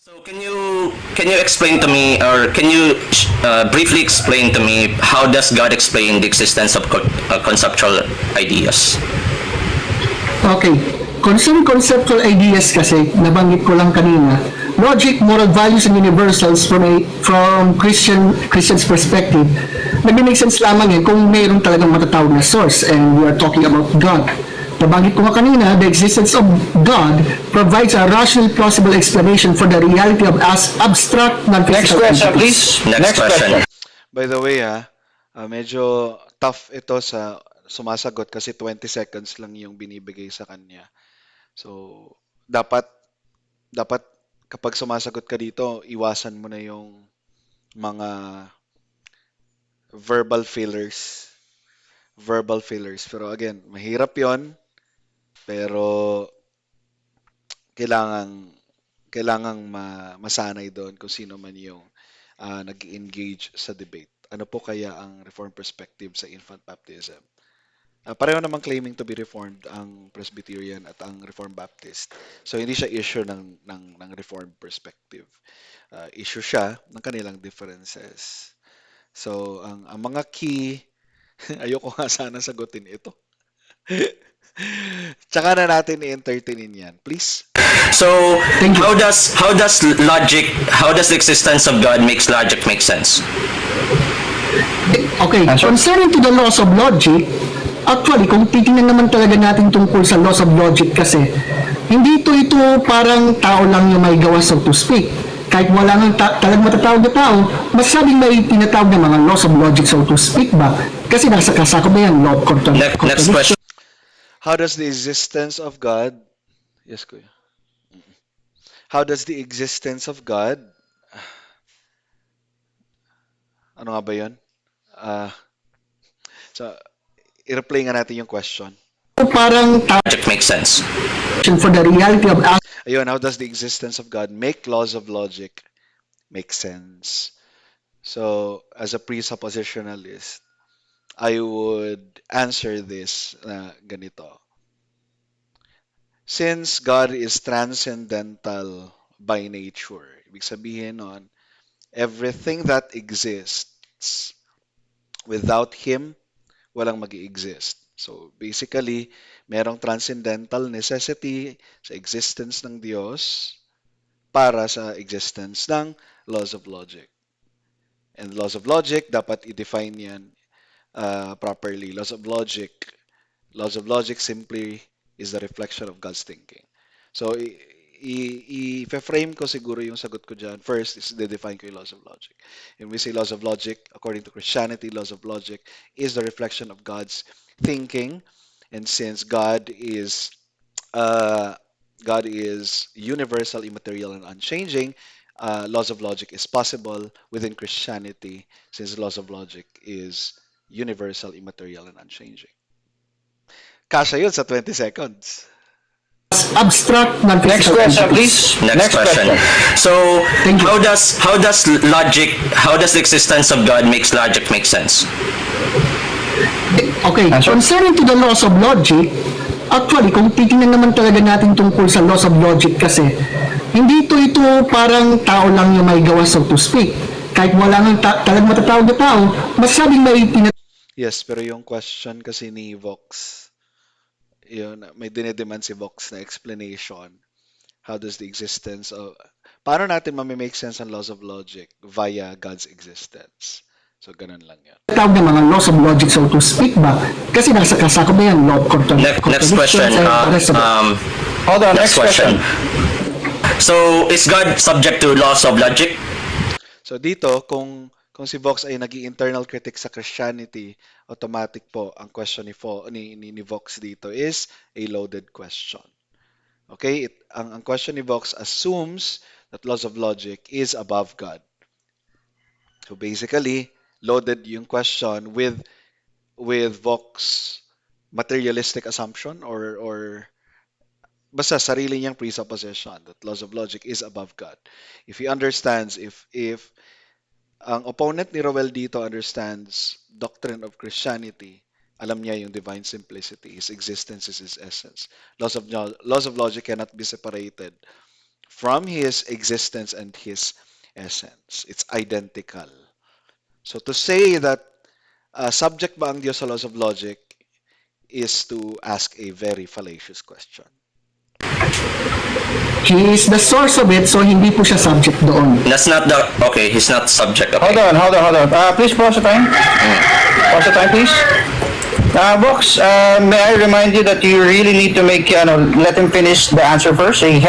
So can you explain to me, or can you briefly explain to me, how does God explain the existence of conceptual ideas? Okay. Concerning conceptual ideas kasi, nabanggit ko lang kanina, logic, moral values, and universals from Christian's perspective, nag-make sense lamang yan kung mayroon talagang matatawag na source, and we are talking about God. Nabanggit ko nga kanina, the existence of God provides a rational, plausible explanation for the reality of abstract, Next non-physical question, entities. please. Next question. By the way, medyo tough ito sa sumasagot kasi 20 seconds lang yung binibigay sa kanya. So, dapat kapag sumasagot ka dito, iwasan mo na yung mga verbal fillers. Verbal fillers. Pero again, mahirap yon, pero kailangan masanay doon kung sino man yung nag-engage sa debate. Ano po kaya ang Reformed perspective sa infant baptism? Pareho namang claiming to be Reformed ang Presbyterian at ang Reformed Baptist. So hindi siya issue ng Reformed perspective. Issue siya ng kanilang differences. So ang mga key, ayoko nga sana sagutin ito. Tsaka na natin i-entertainin yan. Please. So how does the existence of God makes logic make sense? Okay, Answer. concerning to the laws of logic, actually, kung titingnan naman talaga natin tungkol sa laws of logic kasi, hindi ito parang tao lang yung may gawa, so to speak. Kahit wala nang talagang matatawag na tao, masasabing may tinatawag na mga laws of logic, so to speak ba? Kasi nasa kasako ba yan, law of Next question. How does the existence of God... Yes, kuya. How does the existence of God... Ano nga ba yun? So, i-replay nga natin yung question. Parang Logic makes sense. for the reality of Ayun, how does the existence of God make laws of logic make sense? So, as a presuppositionalist, I would answer this ganito. Since God is transcendental by nature, ibig sabihin nun, everything that exists, without Him, walang mag-exist. So, basically, merong transcendental necessity sa existence ng Diyos para sa existence ng laws of logic. And laws of logic, dapat i-define yan properly. Laws of logic simply is the reflection of God's thinking. So, i-frame ko siguro yung sagot ko dyan. First is de-define ko yung laws of logic. And we say laws of logic, according to Christianity, laws of logic is the reflection of God's thinking. And since God is universal, immaterial, and unchanging, laws of logic is possible within Christianity since laws of logic is universal, immaterial, and unchanging. Kasha yun sa 20 seconds. abstract, Next non-physical question, entities. please. Next question. So Thank you. how does the existence of God makes logic make sense? Okay, Answer. concerning to the laws of logic, actually, kung titingnan naman talaga natin tungkol sa laws of logic kasi, hindi ito parang tao lang yung may gawa, so to speak. Kahit wala nang talagang matatawag na tao, masasabing may Yes, pero yung question kasi ni Vox, yun, may dinedemand si Vox na explanation. How does the existence of... Paano natin mamimake sense ang laws of logic via God's existence? So, ganun lang yan. tinatawag na mga laws of logic, so to speak ba? Kasi nasa kasako ba yan, law of Next question. Hold on, next question. So is God subject to laws of logic? So, dito, kung si Vox ay naging internal critic sa Christianity, automatic po ang question ni Vox dito is a loaded question. Okay? Ang question ni Vox assumes that laws of logic is above God. So basically, loaded yung question with Vox materialistic assumption or basta sarili niyang presupposition that laws of logic is above God. If he understands, if ang opponent ni Roel dito understands doctrine of Christianity, alam niya yung divine simplicity, his existence is his essence. Laws of logic cannot be separated from his existence and his essence. It's identical. So to say that subject ba ang Diyos sa laws of logic is to ask a very fallacious question. He is the source of it, so hindi po siya subject doon. That's not the okay. He's not subject. Hold Okay. on, hold on, hold on. Please pause the time. Pause the time, please. Box, may I remind you that you really need to make, let him finish the answer first. So he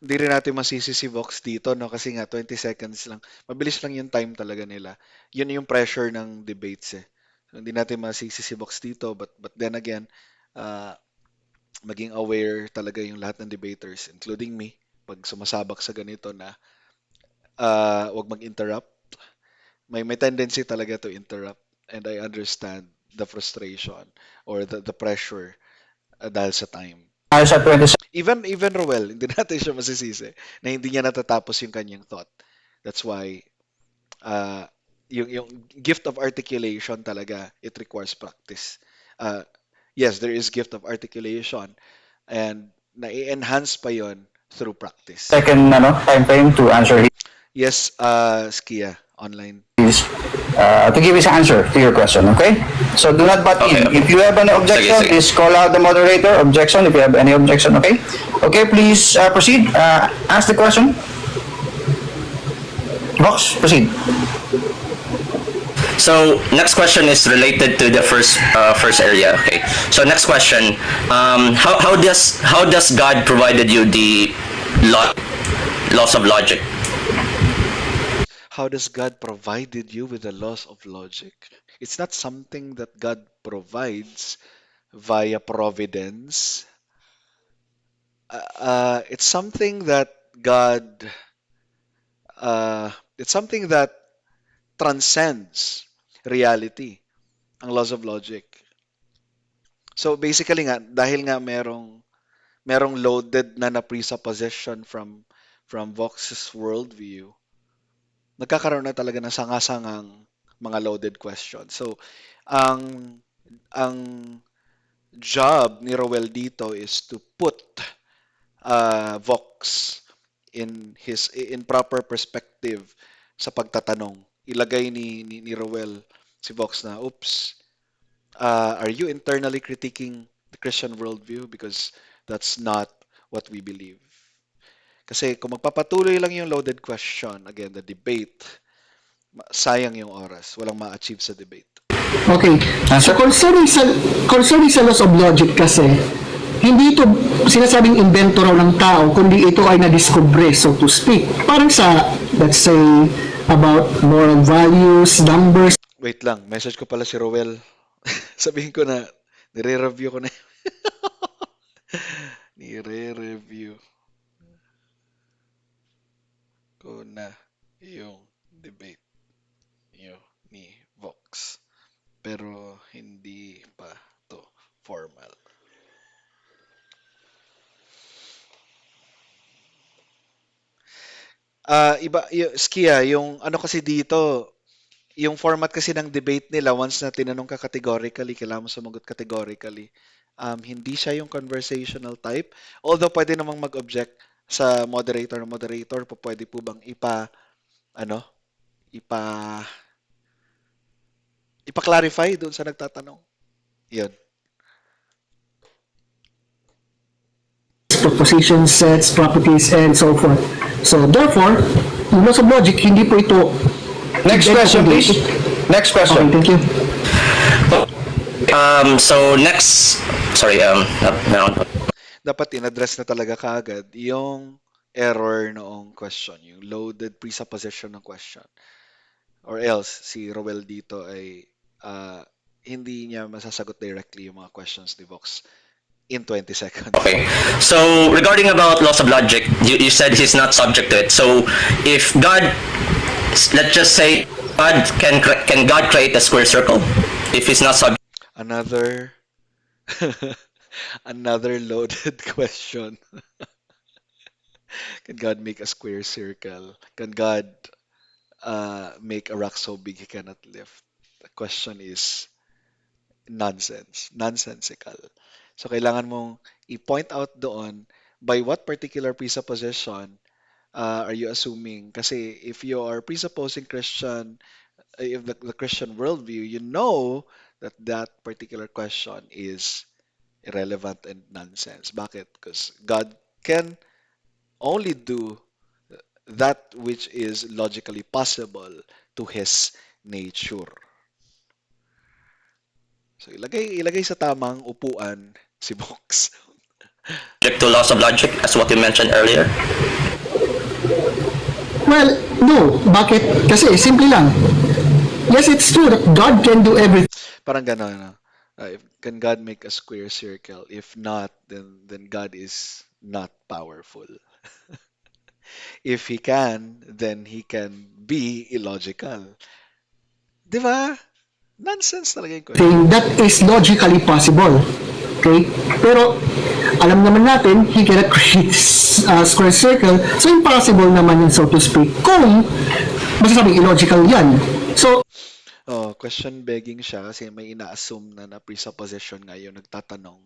Hindi rin natin masisi si Vox dito, no? Kasi nga, 20 seconds lang. Mabilis lang yung time talaga nila. Yun yung pressure ng debates, eh. So, hindi natin masisi si Vox dito, but then again, uh, maging aware talaga yung lahat ng debaters, including me, pag sumasabak sa ganito na wag mag-interrupt. May tendency talaga to interrupt. And I understand the frustration or the pressure dahil sa time. has at 20 Even Roel, hindi natin siya masisisi na hindi niya natatapos yung kanyang thought. That's why yung gift of articulation talaga, it requires practice. Uh, yes, there is gift of articulation and na-enhance pa yon through practice. second time frame to answer Yes, Skia, online. to give his answer to your question, okay? So do not butt in. Okay. If you have any objection, Sige. please call out the moderator. Objection, if you have any objection, okay? Okay, please proceed. Ask the question. Box, proceed. So next question is related to the first area. Okay. So next question, how does God provided you the laws of logic? How does God provided you with the laws of logic? It's not something that God provides via providence. It's something that God, it's something that transcends reality, ang laws of logic. So basically nga, dahil nga merong loaded na presupposition from Vox's worldview, nagkakaroon na talaga ng sanga-sangang mga loaded questions. So, ang ang job ni Roel dito is to put Vox in proper perspective sa pagtatanong. Ilagay ni Roel si Vox na, oops, are you internally critiquing the Christian worldview? Because that's not what we believe. Kasi kung magpapatuloy lang yung loaded question, again, the debate, sayang yung oras. Walang ma-achieve sa debate. Okay. So concerning sa laws of logic kasi, hindi ito sinasabing invento raw ng tao, kundi ito ay na-discover, so to speak. Parang sa, let's say, about moral values, numbers, Wait lang, message ko pala si Roel. Sabihin ko na, nire-review ko na. Nire-review ko na yung debate nyo ni Vox. Pero hindi pa to formal. Skia, yung ano kasi dito, yung format kasi ng debate nila, once na tinanong ka categorically, kailangan mo sumagot categorically. Hindi siya yung conversational type. Although pwede namang mag-object sa moderator na moderator, pwede po bang ano, ipa, ipa-clarify doon sa nagtatanong. Yun. proposition sets, properties, and so forth. So therefore, yung laws of logic, hindi po ito. Next question, please. Next Okay, question. thank you. So next, sorry, no. Dapat in-address na talaga kaagad yung error noong question, yung loaded presupposition ng question. Or else, si Roel dito ay hindi niya masasagot directly yung mga questions ni Vox in 20 seconds. Okay. So regarding about laws of logic, you said he's not subject to it. So if God, let's just say, can God create a square circle if he's not subject? Another another loaded question. Can God make a square circle? Can God make a rock so big he cannot lift? The question is nonsensical. So kailangan mong i-point out doon by what particular presupposition Are you assuming? Kasi if you are presupposing Christian, if the Christian worldview, you know that that particular question is irrelevant and nonsense. Bakit? Because God can only do that which is logically possible to His nature. So ilagay sa tamang upuan si Vox. Subject to laws of logic, as what you mentioned earlier. Well, no. Bakit? Kasi simple lang. Yes, it's true that God can do everything. Parang gano'n, no? Can God make a square circle? If not, then God is not powerful. If He can, then He can be illogical. Di ba? Nonsense talaga yung question. That is logically possible. Okay? Pero, alam naman natin, he cannot create a square circle, so impossible naman yun, so to speak, kung masasabing illogical yan. So, Oh, question begging siya kasi may ina-assume na presupposition nga yung nagtatanong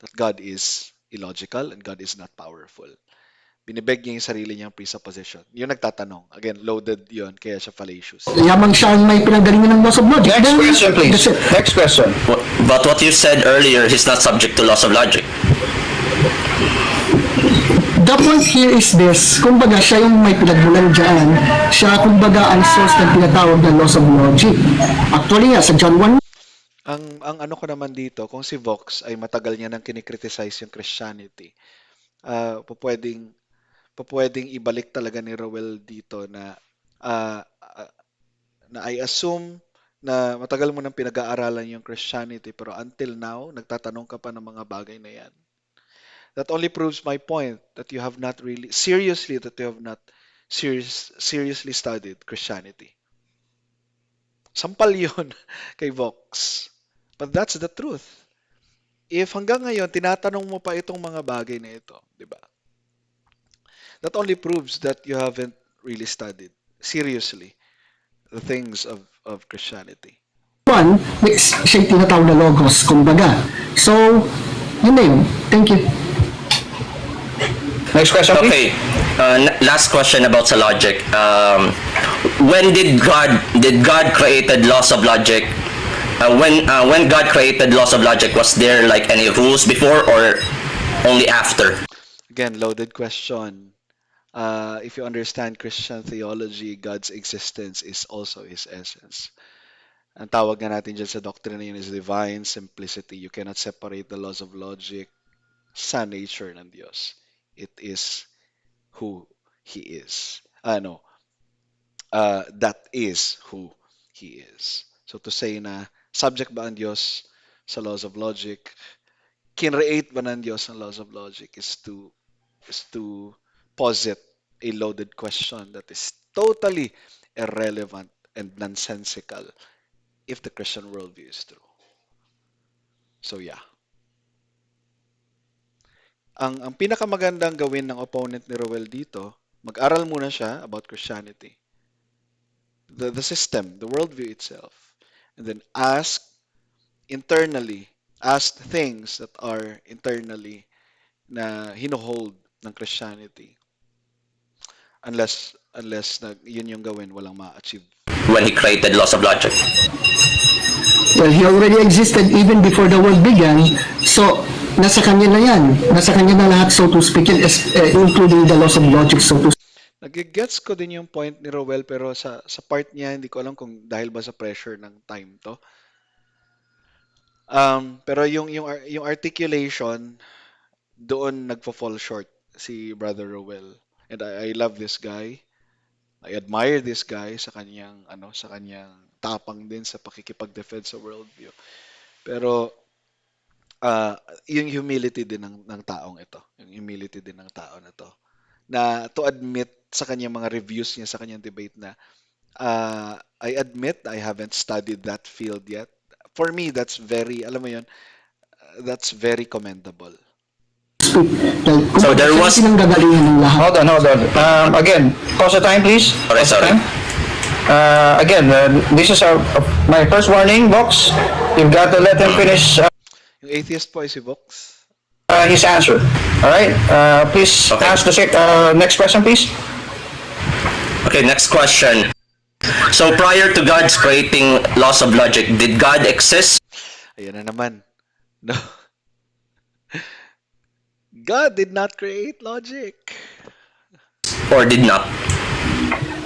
that God is illogical and God is not powerful. Binibeg niya yung sarili niyang presupposition. Yung nagtatanong. Again, loaded yon kaya siya fallacious. yamang siya ang may pinagalingan ng laws of logic. Next Then, question, please. that's it. Next question. But what you said earlier, he's not subject to laws of logic. The point here is this, kumbaga siya yung may pinagmulan dyan, siya kumbaga ang source ng tinatawag na laws of logic. Actually nga, sa John 1, Ang ano ko naman dito, kung si Vox ay matagal niya nang kinikriticize yung Christianity, pwedeng ibalik talaga ni Rowell dito na I assume na matagal mo nang pinag-aaralan yung Christianity pero until now, nagtatanong ka pa ng mga bagay na yan. That only proves my point that you have not seriously studied Christianity. Sampal yun kay Vox. But that's the truth. If hanggang ngayon, tinatanong mo pa itong mga bagay na ito, di ba? That only proves that you haven't really studied seriously the things of Christianity. siya yung tinatawag na logos, kumbaga. So, yun na yun. Thank you. Next question, please. Okay. Last question about sa logic. When did God created laws of logic? When God created laws of logic, was there like any rules before or only after? Again, loaded question. If you understand Christian theology, God's existence is also His essence. Ang tawag nga natin dyan sa doctrine na yun is divine simplicity. You cannot separate the laws of logic sa nature ng Diyos. It is who He is. That is who He is. So to say na subject ba ang Diyos sa laws of logic, kinreate ba ng Diyos ang laws of logic is to posit a loaded question that is totally irrelevant and nonsensical if the Christian worldview is true. So yeah. Ang pinakamagandang gawin ng opponent ni Rowell dito, mag-aral muna siya about Christianity. The system, the worldview itself. And then ask things that are internally na hinohold ng Christianity. Unless na yun yung gawin, walang ma-achieve. When he created laws of logic. Well, he already existed even before the world began. So, nasa kanya na yan. Nasa kanya na lahat, so to speak, including the laws of logic, so to speak. Nag-gets ko din yung point ni Rowell pero sa part niya hindi ko alam kung dahil ba sa pressure ng time to. Pero yung articulation doon nagfo-fall short si Brother Rowell. And I love this guy. I admire this guy sa kanyang tapang din sa pakikipag-defend sa worldview. Pero yung humility din ng taong ito. Yung humility din ng tao na to. Na to admit sa kanyang mga reviews niya sa kanyang debate na I admit I haven't studied that field yet. For me, that's very, alam mo yun, that's very commendable. So there was- Sinanggagalingan ng lahat. Hold on. Again, pause the time, please. Sorry, Pause the sorry. time. Again, this is my first warning, Vox. You've got to let him finish. Yung atheist po ay si Vox. his answer. All right. Please Okay. ask the next question, please. Okay, next question. So prior to God's creating laws of logic, did God exist Ayan na naman. No. God did not create logic. or did not?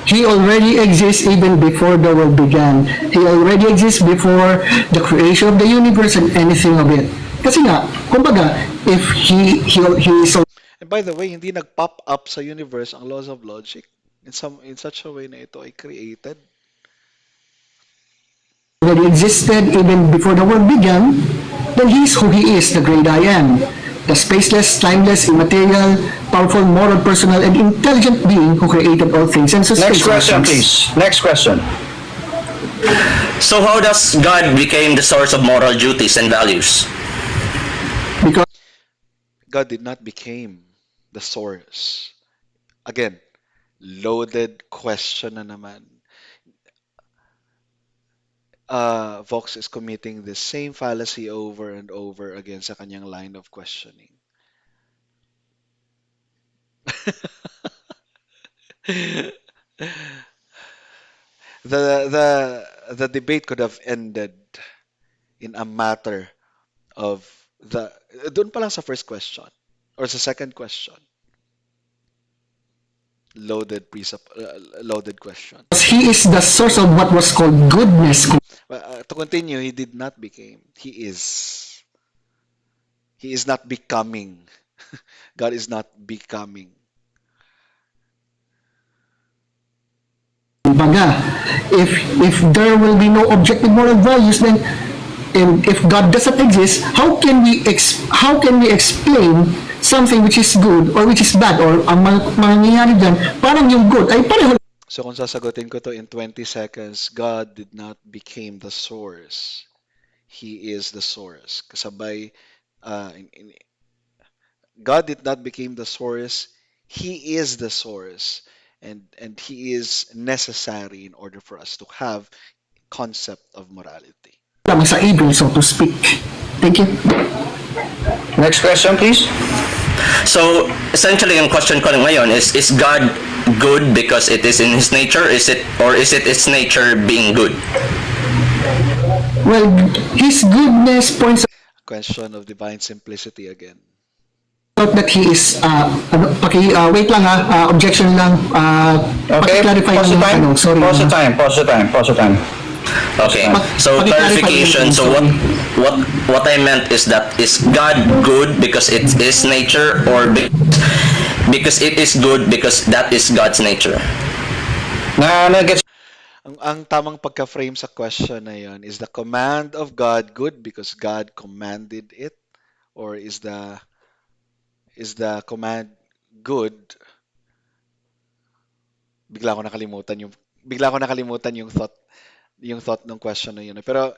He already exists even before the world began. He already exists before the creation of the universe and anything of it. Kasi nga, kumbaga, if he is And by the way, hindi nag-pop up sa universe ang laws of logic in such a way na ito ay created. already existed even before the world began, then he is who he is, the great I am. The spaceless, timeless, immaterial, powerful, moral, personal, and intelligent being who created all things and sustains Next question, all things. please. Next question. So how does God become the source of moral duties and values? Because God did not become the source. Again, loaded question na naman. Vox is committing the same fallacy over and over again sa kanyang line of questioning. The debate could have ended in a matter of the doon pa lang sa first question or sa second question. Loaded question. he is the source of what was called goodness. To continue, he did not became. He is. He is not becoming. God is not becoming. Kumbaga, if there will be no objective moral values, then and if God doesn't exist, how can we explain something which is good or which is bad or ang mangyayari dyan, parang yung good ay pareho So kung sasagutin ko to in 20 seconds, God did not became the source. He is the source. Kasabay, God did not became the source. He is the source. And he is necessary in order for us to have concept of morality. lang sa evil, so to speak. Thank you. Next question, please. So essentially yung question ko ngayon is God good because it is in his nature? Is it its nature being good? Well, his goodness points Question of divine simplicity again. out that he is, wait lang objection lang, Okay. paki-clarify Pause the lang, time. sorry. Pause the time. Pause the time. Pause the time. Okay. So Paki-clarify clarification. lang, So sorry. what I meant is that is God good because it is nature or because it is good because that is God's nature? Gets Ang tamang pagka-frame sa question na yon is the command of God good because God commanded it, or is the command good? Bigla ko nakalimutan yung thought ng question na yun. Pero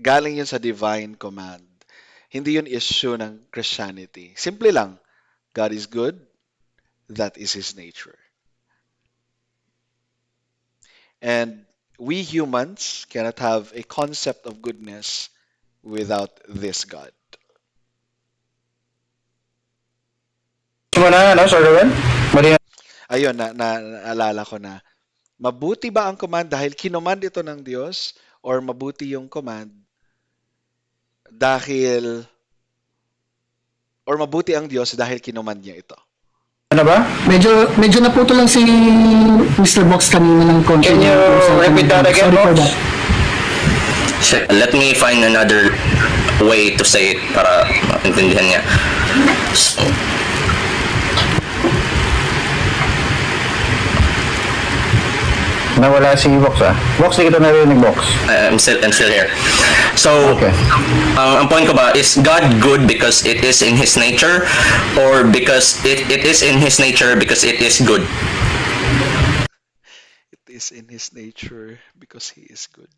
galing yun sa divine command. Hindi yun issue ng Christianity. Simple lang. God is good. That is his nature. And we humans cannot have a concept of goodness without this God. mo na, no, Sir Ruben? Mali- Ayun, naalala ko na. Mabuti ba ang command dahil kinomand ito ng Diyos? Or mabuti yung command dahil or mabuti ang Diyos dahil kinomand niya ito? Ano ba? Medyo naputo lang si Mr. Box kanina ng konti. Can you repeat that again, Sorry for Box? that. Let me find another way to say it para maintindihan niya. Nawala si Box, ah. Box, di kita narinig, Box. I'm still here. So, Okay. ang point ko ba, is God good because it is in His nature or because it is in His nature because it is good? It is in his nature because he is good.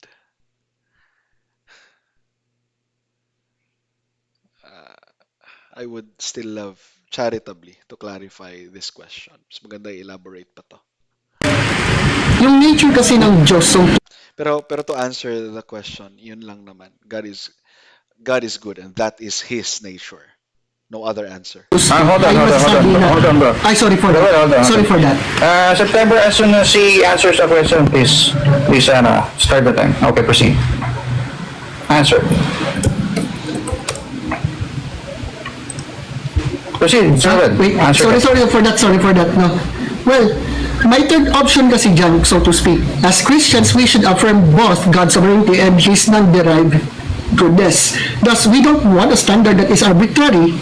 I would still love charitably to clarify this question. Mas maganda i-elaborate pa to. Yung nature kasi ng Diyos, so Pero to answer the question, yun lang naman. God is good and that is his nature. No other answer. Hold on, I was sabi na- hold on, bro. Ay, sorry for that. Hold on. Sorry for that. September, as soon as he answers the question, please, start the time. Okay, proceed. Answer. Proceed, sir. Wait, Answer. sorry for that, no. Well, my third option kasi dyan, so to speak, as Christians, we should affirm both God's sovereignty and His non-derived goodness. Thus, we don't want a standard that is arbitrary,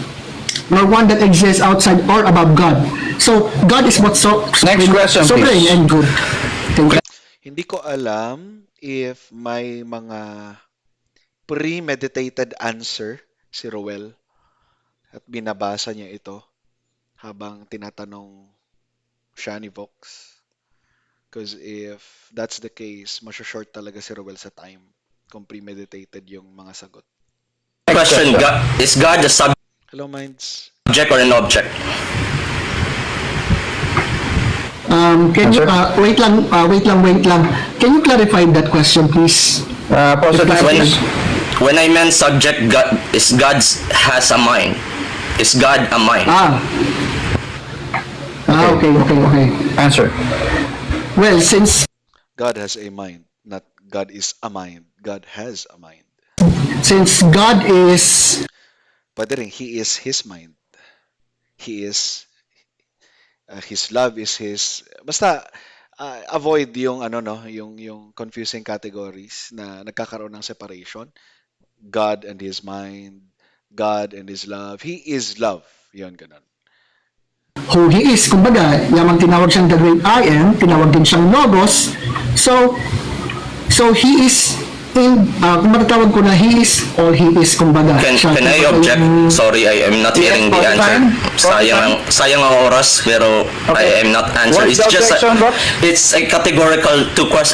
nor one that exists outside or above God. So, God is both Next question, sovereign please. and good. Thank you. Hindi ko alam if may mga premeditated answer si Roel at binabasa niya ito habang tinatanong siya ni Vox. Because if that's the case, short talaga si Roel sa time kung premeditated yung mga sagot. Question, is God a subject Hello, Minds. or an object? Can you, wait lang. Can you clarify that question, please? Pause the time, please. When I meant subject, God has a mind. Is God a mind? Okay. Answer. Well, since God has a mind, not God is a mind. God has a mind. God is Pwede rin, He is His mind. He is, His love is His, basta, avoid yung, yung confusing categories na nagkakaroon ng separation. God and His mind, God and His love. He is love. Yun, ganun. who He is, kumbaga, yamang tinawag siyang the great I am, tinawag din siyang Logos. So He is kung matatawag ko na He is, or He is, kumbaga. Can I object? Sorry, I am not hearing the answer. Sayang ang oras, pero I am not answering. What's the objection, Bob? It's a categorical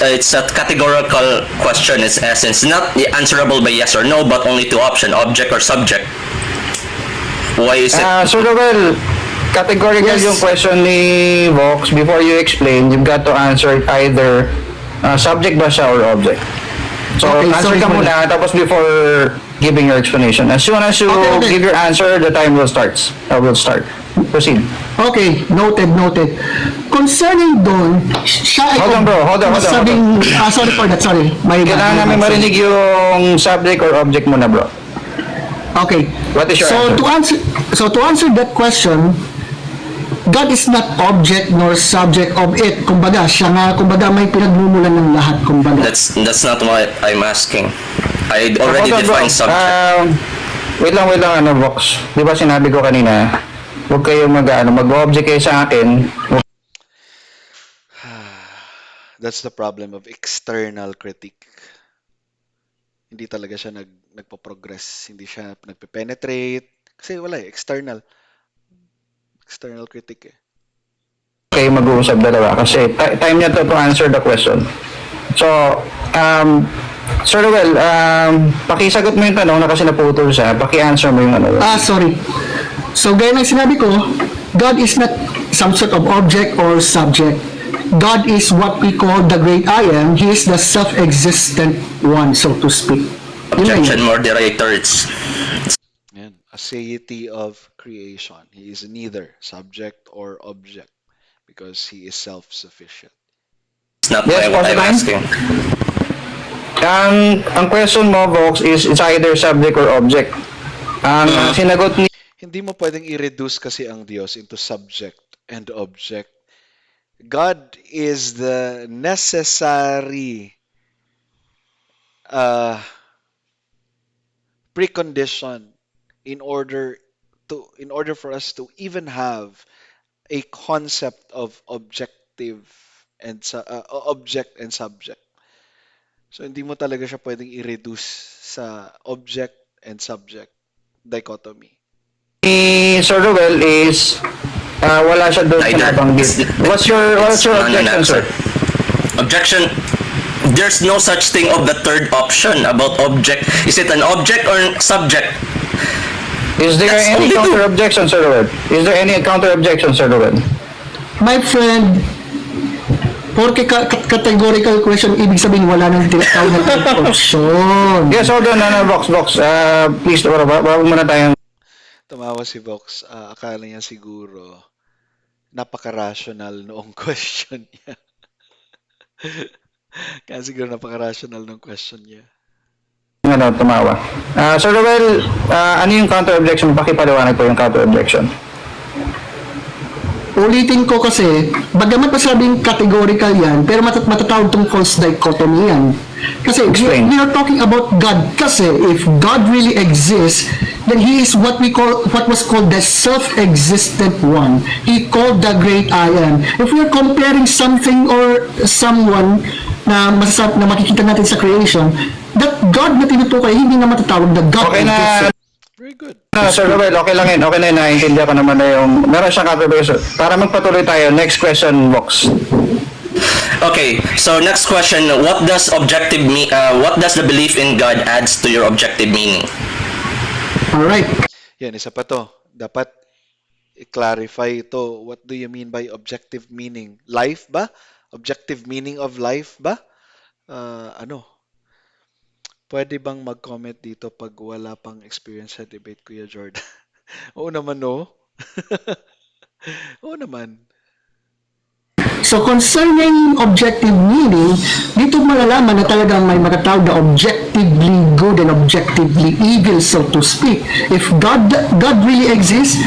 it's a categorical question. Its essence, not answerable by yes or no, but only two option: object or subject. Why is it? So, Roel, categorical Yes. yung question ni Vox. Before you explain, you've got to answer either subject ba siya or object. So, Okay, answer sorry ka for muna, tapos before giving your explanation. As soon as you Okay. give your answer, the time will start. Proceed. Okay, noted. Concerning doon, siya ay... Hold on, bro. Hold on. Sorry for that, sorry. Kailangan namin marinig yung subject or object muna, bro. Okay. What is your answer? To answer that question, God is not object nor subject of it. Kumbaga, siya nga, may pinagmumulan ng lahat, kumbaga. That's not what I'm asking. I already Hold on, bro. defined subject. Wait lang, Vox. Di ba sinabi ko kanina, huwag kayo mag-object kayo sa akin. That's the problem of external critique. Hindi talaga siya nagpo-progress. Hindi siya nagpe-penetrate. Kasi wala external critique Kayo mag-uusap dalawa kasi time niya to answer the question. So, Sir Roel, pakisagot mo yung tanong na kasi naputol siya. Paki-answer mo yung Sorry. So, gaya ng sinabi ko, God is not some sort of object or subject. God is what we call the great I am. He is the self-existent one, so to speak. Objection, moderator. It's Yan. Aseity of creation. He is neither subject or object because He is self-sufficient. not Yes, what I'm pause the asking. Ang question mo, Vox, is it's either subject or object. Ang sinagot ni Hindi mo pwedeng i-reduce kasi ang Diyos into subject and object. God is the necessary precondition in order for us to even have a concept of objective and object and subject. So hindi mo talaga siya pwedeng i-reduce sa object and subject dichotomy. Sir Roel is wala siya doon Neither. pinabanggit. What's your It's objection, sir? Objection. There's no such thing of the third option about object. Is it an object or subject? Is there That's any only two. counter objection, Sir Roel? Is there any counter objection, Sir Roel? My friend, porque categorical question, ibig sabihin wala nang tinatawag na option. Yes, hold on, Vox. Please, wag muna tayong Tumawa si Vox. Akala niya siguro napaka-rational noong question niya. Kaya siguro napaka-rational ng question niya. Ano, tumawa. Sir Roel, ano yung counter-objection? Pakipaliwanag po yung counter-objection. Ulitin ko kasi, bagamat masabing categorical yan, pero matatawag itong false dichotomy yan. Kasi Explain. we are talking about God. Kasi if God really exists, then He is what was called the self-existent one. He called the great I am. If we are comparing something or someone na makikita natin sa creation, that God na tinutukoy, hindi na matatawag the God Okay of na, this. Very good. Sir Roel, okay lang yun. Okay na yun. Naiintindihan ko naman na yung, meron siyang counter-objection. Para magpatuloy tayo, next question, Vox. Okay, so next question, what does the belief in God adds to your objective meaning? Alright. Yan, isa pa to. Dapat i-clarify ito. What do you mean by objective meaning? Life ba? Objective meaning of life ba? Ano? Pwede bang mag-comment dito pag wala pang experience sa debate, Kuya Jordan? Oo naman, no? Oo naman. So concerning objective meaning, dito malalaman na talagang may matatawag na objectively good and objectively evil, so to speak. If God really exists,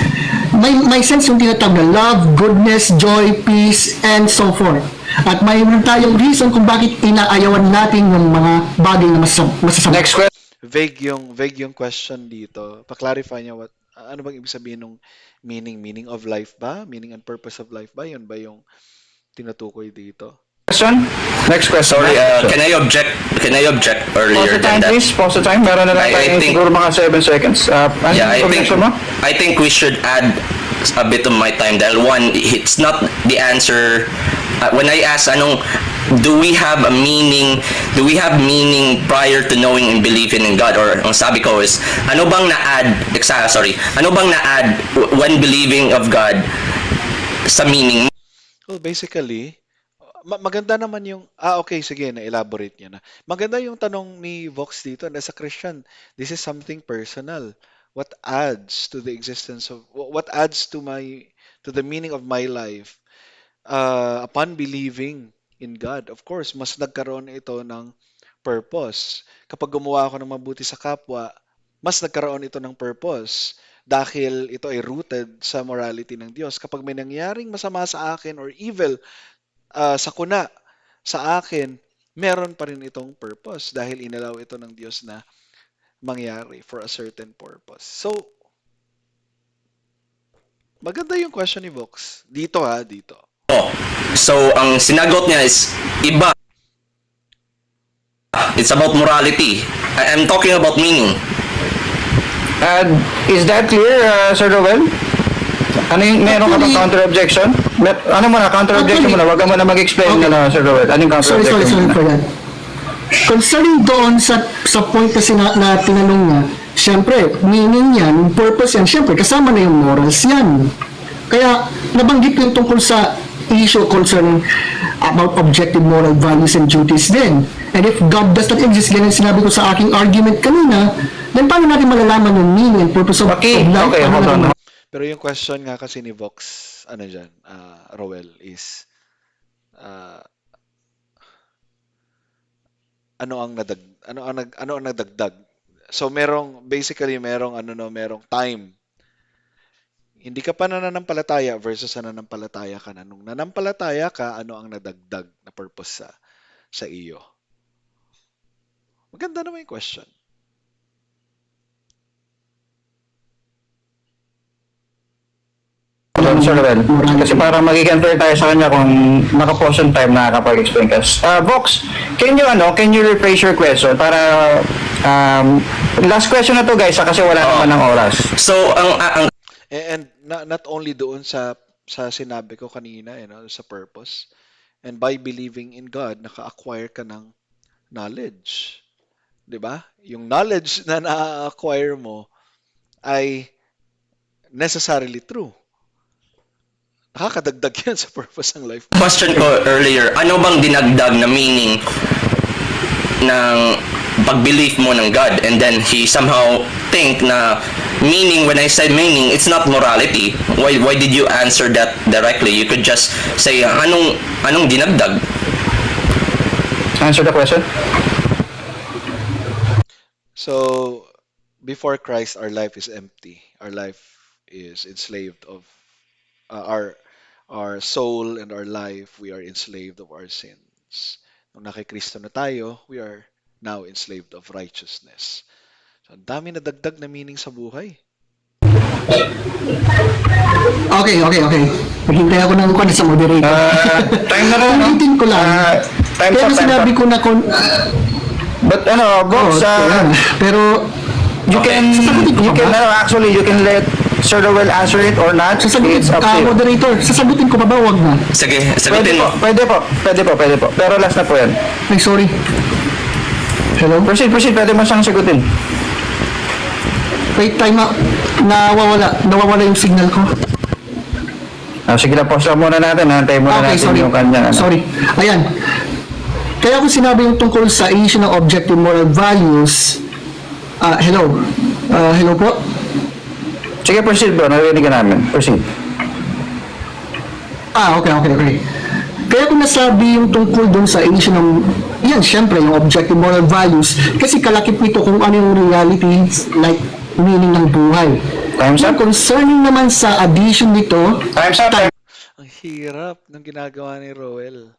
may sense yung tinatawag na love, goodness, joy, peace, and so forth. At mayroon tayong reason kung bakit inaayawan natin yung mga bagay na masasama. Next question. Vague yung question dito. Pa-clarify niya ano bang ibig sabihin ng meaning of life ba? Meaning and purpose of life ba? Yun ba yung tinutukoy dito? Next question. Sorry, Next can I object Pause earlier the time, than that? please. Pause the time. Meron na lang I tayo think- siguro mga 7 seconds. Ano Yeah, yung objection mo? I think we should add a bit of my time dahil one, it's not the answer. When I ask do we have meaning prior to knowing and believing in God, or ang sabi ko is ano bang na-add when believing of God sa meaning? Well, basically, maganda naman yung, okay, sige, na-elaborate niya na. Maganda yung tanong ni Vox dito, na sa Christian, this is something personal. What adds to the existence of, what adds to the meaning of my life upon believing in God? Of course, mas nagkaroon ito ng purpose. Kapag gumawa ako ng mabuti sa kapwa, mas nagkaroon ito ng purpose dahil ito ay rooted sa morality ng Diyos. Kapag may nangyaring masama sa akin or evil sakuna sa akin, meron pa rin itong purpose dahil inalaw ito ng Diyos na mangyari for a certain purpose. So, maganda yung question ni Vox. Dito. Oh, so ang sinagot niya is iba. It's about morality. I'm talking about meaning. Is that clear, Sir Roel? Ano yung meron ka bang counter-objection? Ano mo na, counter-objection mo na, wag ka mo na mag-explain Okay. na, Sir Roel. Anong Sorry counter-objection mo na? for that. Concerning doon sa point kasi na tinanong niya, syempre, meaning yan, purpose yan, syempre, kasama na yung morals yan. Kaya, nabanggit yung tungkol sa issue concerning about objective moral values and duties din. And if God does not exist, ganyan sinabi ko sa aking argument kanina, then paano natin malalaman yung meaning and purpose of Okay, life? okay, Paano hold on. natin Pero yung question nga kasi ni Vox, Roel, is ano ang nadagdag? So merong time. Hindi ka pa nananampalataya versus nananampalataya ka na. Nung nanampalataya ka, ano ang nadagdag na purpose sa iyo? Maganda naman yung question. Sir Roel. Kasi para magiging fair tayo sa kanya kung naka-pause on time nakakapag-explain ka. Vox, can you rephrase your question para last question na to guys kasi wala naman ng oras. So ang And not only doon sa sinabi ko kanina, sa purpose. And by believing in God, naka-acquire ka ng knowledge. 'Di ba? Yung knowledge na na-acquire mo ay necessarily true. Nakakadagdag yan sa purpose ng life. question ko earlier, ano bang dinagdag na meaning ng pag-believe mo ng God, and then he somehow think na Meaning, when I said meaning, it's not morality. Why did you answer that directly? You could just say, anong dinagdag? Answer the question. So, before Christ, our life is empty. Our life is enslaved of our soul and our life. We are enslaved of our sins. Nung nakikristo na tayo, we are now enslaved of righteousness. So, ang dami na dagdag na meaning sa buhay. Okay. Naghintay ako ng kwan sa moderator. Time na rin, no? Ulitin ko lang. Time Pero up, time sinabi up. ko na But Vox, pero you can, sasagutin ko you pa can, ba? actually, you can let Sir Rowell answer it or not. Sasagutin, It's up to you. moderator, sasagutin ko pa ba? Wag na. Sige, Pwede sagutin po, mo. pwede po. Pero last na po yan. Ay, sorry. Hello? Proceed, pwede mo siyang sagutin. Wait, time out. Nawawala yung signal ko. Sige na, pause lang muna natin. Antayin muna Okay, natin sorry. yung kanya. Sorry. Ayan. Kaya kung sinabi yung tungkol sa issue ng objective moral values, hello. Hello po? Sige, proceed bro. Narinig ka namin. Proceed. Okay. Kaya kung nasabi yung tungkol dun sa issue ng, yan, syempre, yung objective moral values, kasi kalakip nito kung ano yung reality, like, meaning ng buhay. Time's up. Concerning naman sa addition nito, Time's up. Ang hirap ng ginagawa ni Roel.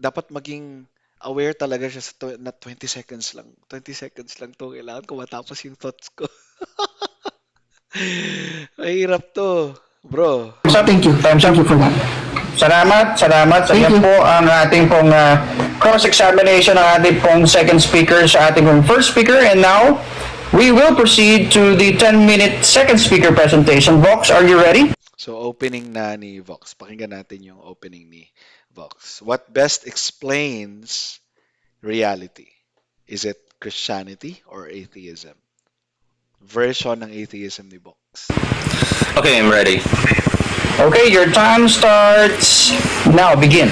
Dapat maging aware talaga siya sa na 20 seconds lang. 20 seconds lang to. Kailangan ko matapos yung thoughts ko. Mahirap to, bro. thank you. Time's up. Thank you for that. Salamat. So Thank yan you. po ang ating pong cross-examination ng ating pong second speaker sa ating pong first speaker. And now, we will proceed to the 10-minute second speaker presentation. Vox, are you ready? So, opening na ni Vox. Pakinggan natin yung opening ni Vox. What best explains reality? Is it Christianity or atheism? Version ng atheism ni Vox. Okay, I'm ready. Okay, your time starts now. Begin.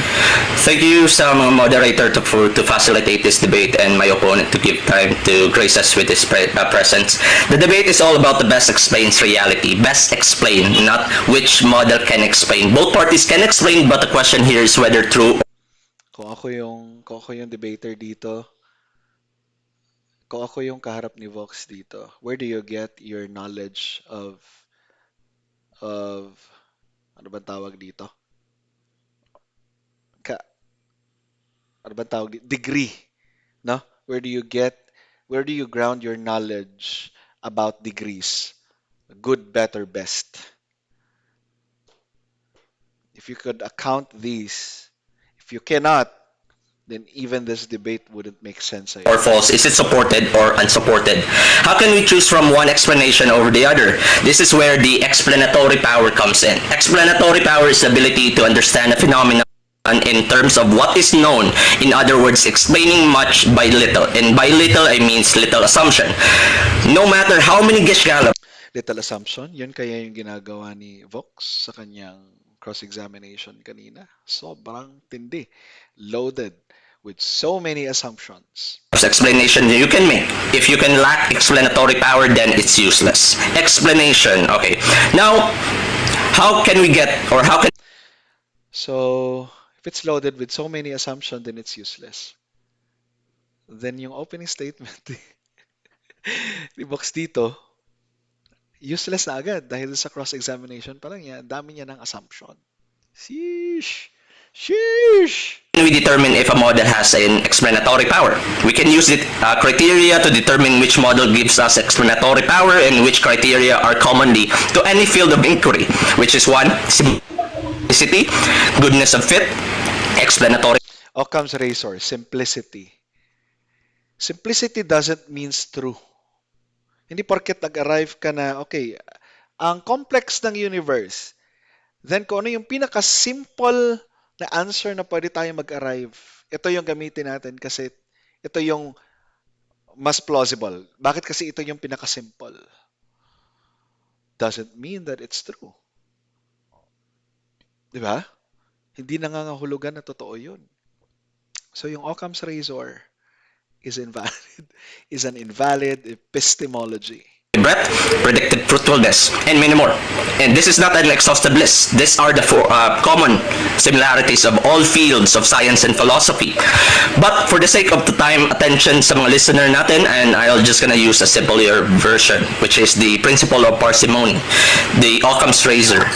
Thank you sa mga moderator to facilitate this debate and my opponent to give time to grace us with his presence. The debate is all about the best explains reality. Best explain, not which model can explain. Both parties can explain, but the question here is whether true. Kung ako yung debater dito, kung ako yung kaharap ni Vox dito, where do you get your knowledge of ano bang tawag dito? Ano bang tawag dito? Degree, no? Where do you ground your knowledge about degrees? Good, better, best. If you could account these, if you cannot, then even this debate wouldn't make sense. Or false? Is it supported or unsupported? How can we choose from one explanation over the other? This is where the explanatory power comes in. Explanatory power is the ability to understand a phenomenon in terms of what is known. In other words, explaining much by little. And by little, I means little assumption. No matter how many Gish-Gallop Little assumption, yun kaya yung ginagawa ni Vox sa kanyang cross-examination kanina. Sobrang tindi. Loaded with so many assumptions. explanation you can make. If you can lack explanatory power, then it's useless. Explanation. Okay. Now, how can we get, or how can So, if it's loaded with so many assumptions, then it's useless. Then yung opening statement ni Vox dito, useless na agad dahil sa cross-examination pa lang yan, dami niya ng assumption. Sheesh! Sheesh! we determine if a model has an explanatory power? We can use the criteria to determine which model gives us explanatory power and which criteria are commonly to any field of inquiry, which is one, simplicity, goodness of fit, explanatory Occam's razor, simplicity. Simplicity doesn't means true. Hindi porket nag-arrive ka na, okay, ang complex ng universe, then kung ano yung pinaka-simple na answer na pwede tayo mag-arrive, ito yung gamitin natin kasi ito yung mas plausible. Bakit kasi ito yung pinaka-simple? Doesn't mean that it's true. Di ba? Hindi nangangahulugan na totoo yun. So yung Occam's razor is invalid, is an invalid epistemology. breadth, predicted fruitfulness, and many more. And this is not an exhaustive list. These are the four common similarities of all fields of science and philosophy. But for the sake of the time, attention sa mga listener natin, and I'll just gonna use a simpler version, which is the principle of parsimony, the Occam's razor.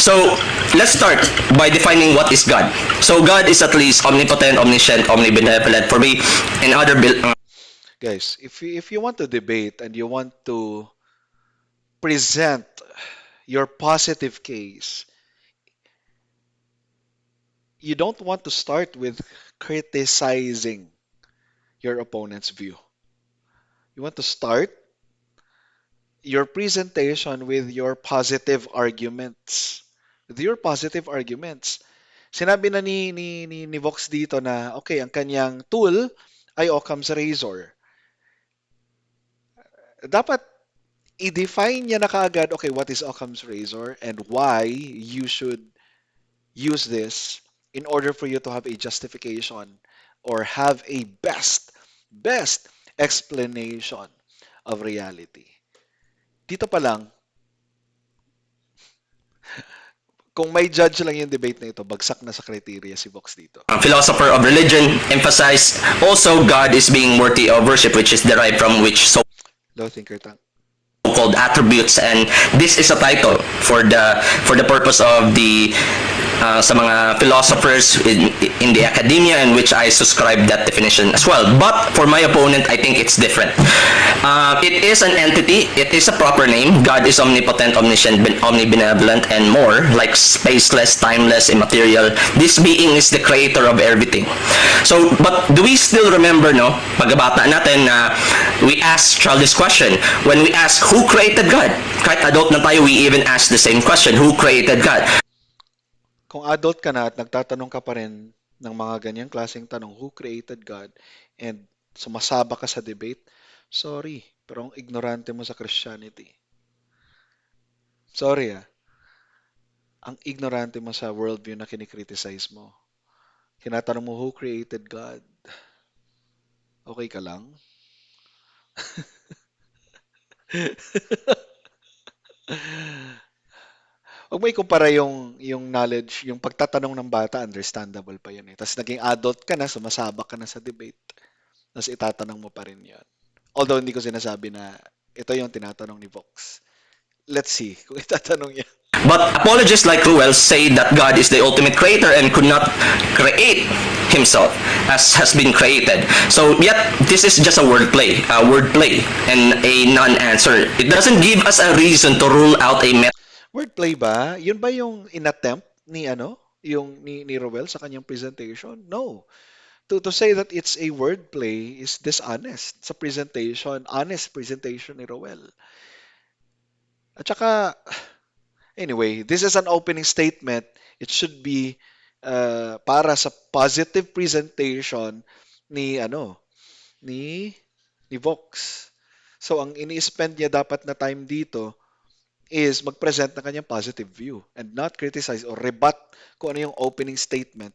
So, let's start by defining what is God. So, God is at least omnipotent, omniscient, omnibenevolent. For me, and other Guys, if you want to debate and you want to present your positive case, you don't want to start with criticizing your opponent's view. You want to start your presentation with your positive arguments. With your positive arguments. Sinabi na ni Vox dito na, okay, ang kanyang tool ay Occam's razor. Dapat i-define niya na kaagad, okay, what is Occam's razor and why you should use this in order for you to have a justification or have a best explanation of reality. Dito pa lang, kung may judge lang yung debate na ito, bagsak na sa criteria si Vox dito. philosopher of religion emphasized also God is being worthy of worship, which is derived from which Low thinker tank. so-called attributes, and this is a title for the purpose of the sa mga philosophers in the academia, in which I subscribe that definition as well. But for my opponent, I think it's different. It is an entity. It is a proper name. God is omnipotent, omniscient, omnibenevolent, and more, like spaceless, timeless, immaterial. This being is the creator of everything. So, but do we still remember, no, pagkabata natin na we ask childish question. When we ask, who created God? Kahit adult na tayo, we even ask the same question, who created God? Kung adult ka na at nagtatanong ka pa rin ng mga ganyang klaseng tanong, who created God? And sumasaba ka sa debate, sorry, pero ang ignorante mo sa Christianity. Sorry ang ignorante mo sa worldview na kinikriticize mo. Kinatanong mo, who created God? Okay ka lang? Huwag mo ikumpara yung knowledge, yung pagtatanong ng bata, understandable pa yun eh. Tapos naging adult ka na, sumasabak ka na sa debate. Tapos itatanong mo pa rin yun. Although hindi ko sinasabi na ito yung tinatanong ni Vox. Let's see kung itatanong niya. But apologists like Ruel say that God is the ultimate creator and could not create himself as has been created. So yet this is just a wordplay and a non-answer. It doesn't give us a reason to rule out a method. Wordplay ba? Yun ba yung inattempt ni yung ni Roel sa kanyang presentation? No. To say that it's a wordplay is dishonest sa presentation, honest presentation ni Roel. At saka, anyway, this is an opening statement. It should be para sa positive presentation ni ni Vox. So ang ini-spend niya dapat na time dito is mag-present ng kanyang positive view and not criticize or rebut kung ano yung opening statement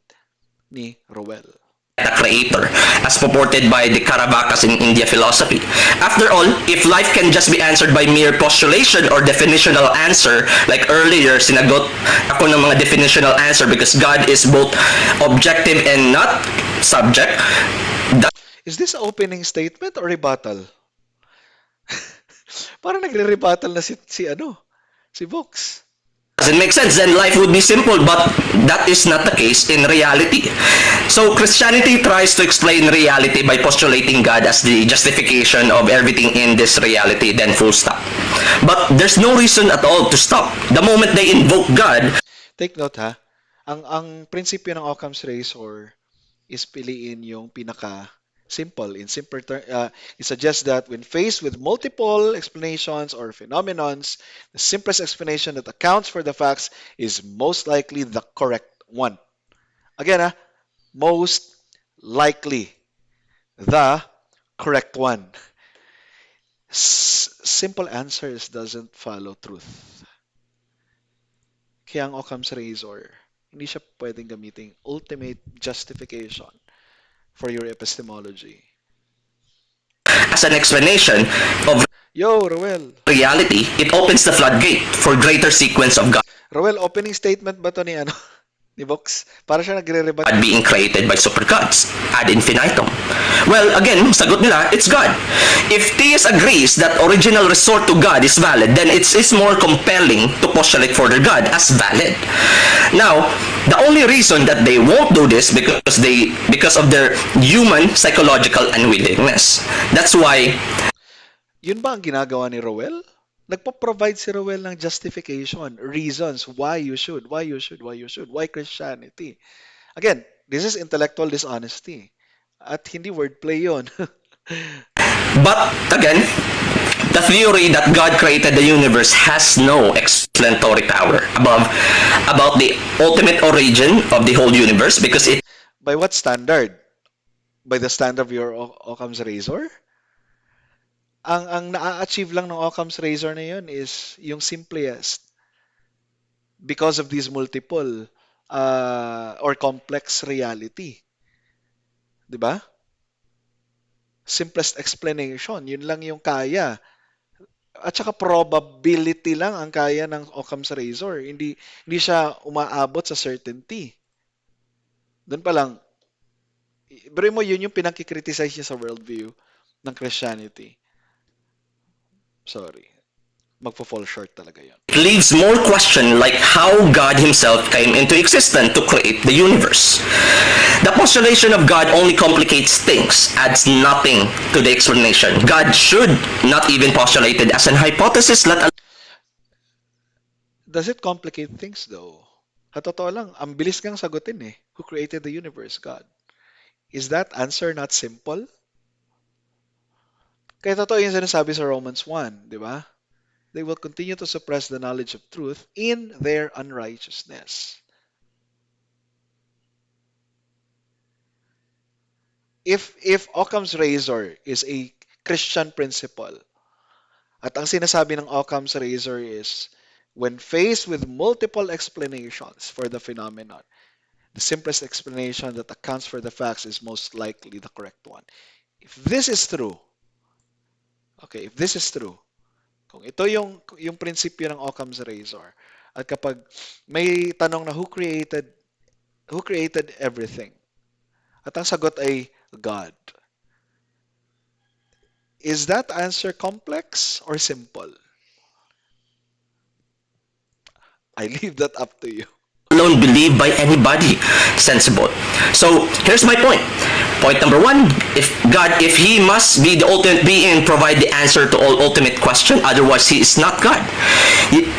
ni Roel. A creator, as purported by the Caravakas in India philosophy. After all, if life can just be answered by mere postulation or definitional answer, like earlier, sinagot ako ng mga definitional answer because God is both objective and not subject. Is this opening statement or rebuttal? Parang nagre-rebuttal na si Vox. Doesn't make sense, then life would be simple, but that is not the case in reality. So Christianity tries to explain reality by postulating God as the justification of everything in this reality, then full stop. But there's no reason at all to stop. The moment they invoke God, Take note ha, ang prinsipyo ng Occam's razor is piliin yung pinaka simple. In simple it suggests that when faced with multiple explanations or phenomenons, the simplest explanation that accounts for the facts is most likely the correct one. Again, most likely the correct one. Simple answers doesn't follow truth. Kaya ang Occam's razor, hindi siya pwedeng gamiting ultimate justification for your epistemology. As an explanation of Yo, Roel. reality, it opens the floodgate for greater sequence of God Roel, opening statement ba to ni ano? Ni Vox? Para siya nagre-rebut. being created by super gods ad infinitum. Well, again, sagot nila, it's God. If theist agrees that original resort to God is valid, then it's more compelling to postulate further God as valid. Now, the only reason that they won't do this because of their human psychological unwillingness. That's why Yun ba ang ginagawa ni Roel? Nagpo-provide si Roel ng justification, reasons why you should, why Christianity. Again, this is intellectual dishonesty. At hindi wordplay yun. But again, the theory that God created the universe has no explanatory power about the ultimate origin of the whole universe because it By what standard? By the standard of your Occam's razor? Ang na-achieve lang ng Occam's razor na yun is yung simplest because of these multiple or complex reality. 'Di ba? Simplest explanation, yun lang yung kaya. At saka probability lang ang kaya ng Occam's razor. Hindi siya umaabot sa certainty. Doon pa lang, pero mo yun yung pinakikriticize niya sa worldview ng Christianity. Sorry. Magpo-fall short talaga yun. leaves more question like how God himself came into existence to create the universe. The postulation of God only complicates things, adds nothing to the explanation. God should not even postulate it as an hypothesis, let Does it complicate things though? Sa totoo lang, ang bilis kang sagutin eh. Who created the universe? God. Is that answer not simple? Kaya totoo yung sinasabi sa Romans 1, di ba? They will continue to suppress the knowledge of truth in their unrighteousness. If Occam's razor is a Christian principle, at ang sinasabi ng Occam's razor is, when faced with multiple explanations for the phenomenon, the simplest explanation that accounts for the facts is most likely the correct one. If this is true, okay, if this is true, kung ito yung prinsipyo ng Occam's razor, at kapag may tanong na who created everything, at ang sagot ay God, is that answer complex or simple? I leave that up to you. alone believed by anybody sensible. So here's my point. Point number one, if he must be the ultimate being and provide the answer to all ultimate question, otherwise he is not God.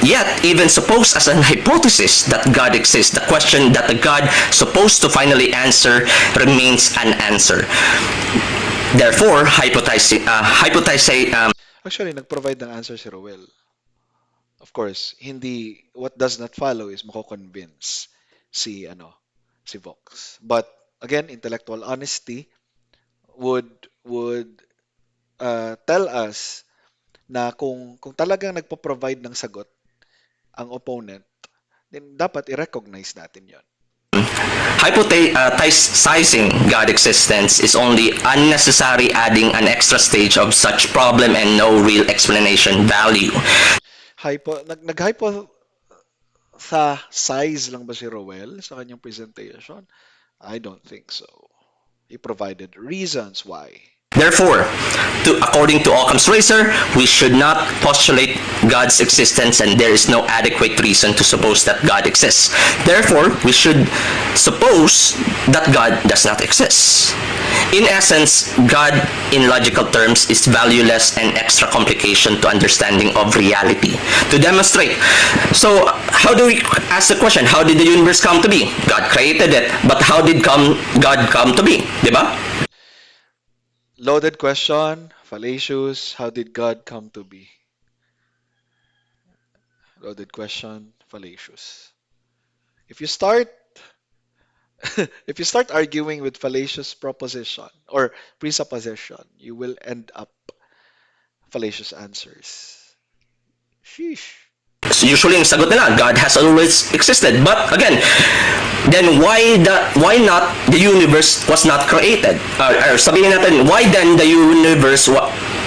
Yet, even suppose as an hypothesis that God exists, the question that the God supposed to finally answer remains unanswered. Therefore, Actually, nag-provide ng answer si Roel. Of course, what does not follow is mako-convince si Vox. But again, intellectual honesty would tell us na kung talagang nagpo-provide ng sagot ang opponent, then dapat i-recognize natin 'yon. hypothesizing God existence is only unnecessary, adding an extra stage of such problem and no real explanation value. Nag-hypothesize lang ba si Roel sa kanyang presentation? I don't think so. He provided reasons why. Therefore, according to Occam's razor, we should not postulate God's existence and there is no adequate reason to suppose that God exists. Therefore, we should suppose that God does not exist. In essence, God, in logical terms, is valueless and extra complication to understanding of reality. To demonstrate. So, how do we ask the question, how did the universe come to be? God created it, but how did God come to be? Diba? Loaded question, fallacious. How did God come to be? Loaded question, fallacious. If you start arguing with fallacious proposition or presupposition, you will end up fallacious answers. Sheesh. usually ang sagot nila, God has always existed. But again, then why not the universe was not created? Or sabihin natin, why then the universe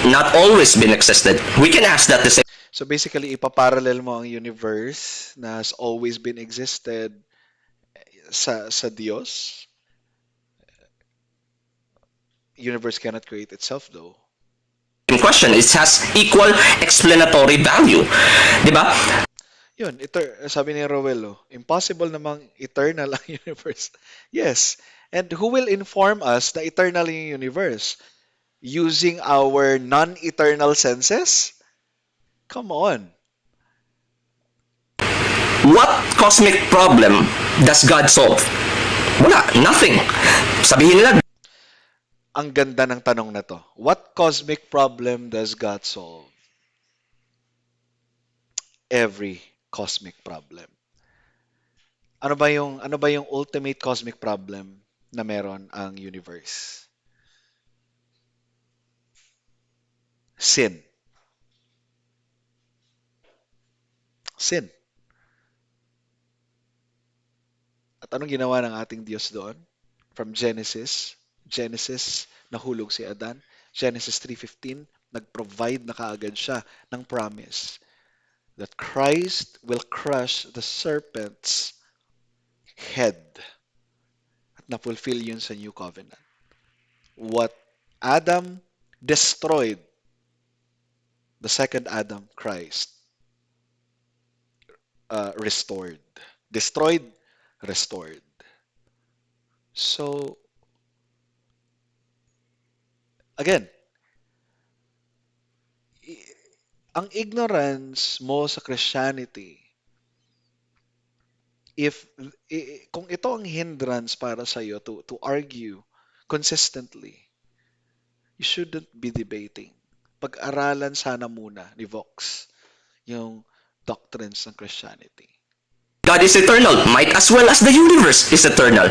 not always been existed? We can ask that the same So basically, ipaparallel mo ang universe na has always been existed sa Diyos. Universe cannot create itself though. question. It has equal explanatory value. Di ba? Yun, sabi ni Rowell, impossible namang eternal ang universe. Yes. And who will inform us na eternal yung universe? Using our non-eternal senses? Come on. What cosmic problem does God solve? Wala, nothing. Sabihin nila, Ang ganda ng tanong na to. What cosmic problem does God solve? Every cosmic problem. Ano ba yung ultimate cosmic problem na meron ang universe? Sin. Sin. At anong ginawa ng ating Diyos doon? From Genesis, nahulog si Adan. Genesis 3:15, nag-provide na kaagad siya ng promise that Christ will crush the serpent's head. At na-fulfill yun sa New Covenant. What Adam destroyed, the second Adam, Christ, restored. Destroyed, restored. So, again, ang ignorance mo sa Christianity, kung ito ang hindrance para sa iyo to argue consistently, you shouldn't be debating. Pag-aralan sana muna ni Vox yung doctrines ng Christianity. God is eternal, might as well as the universe is eternal.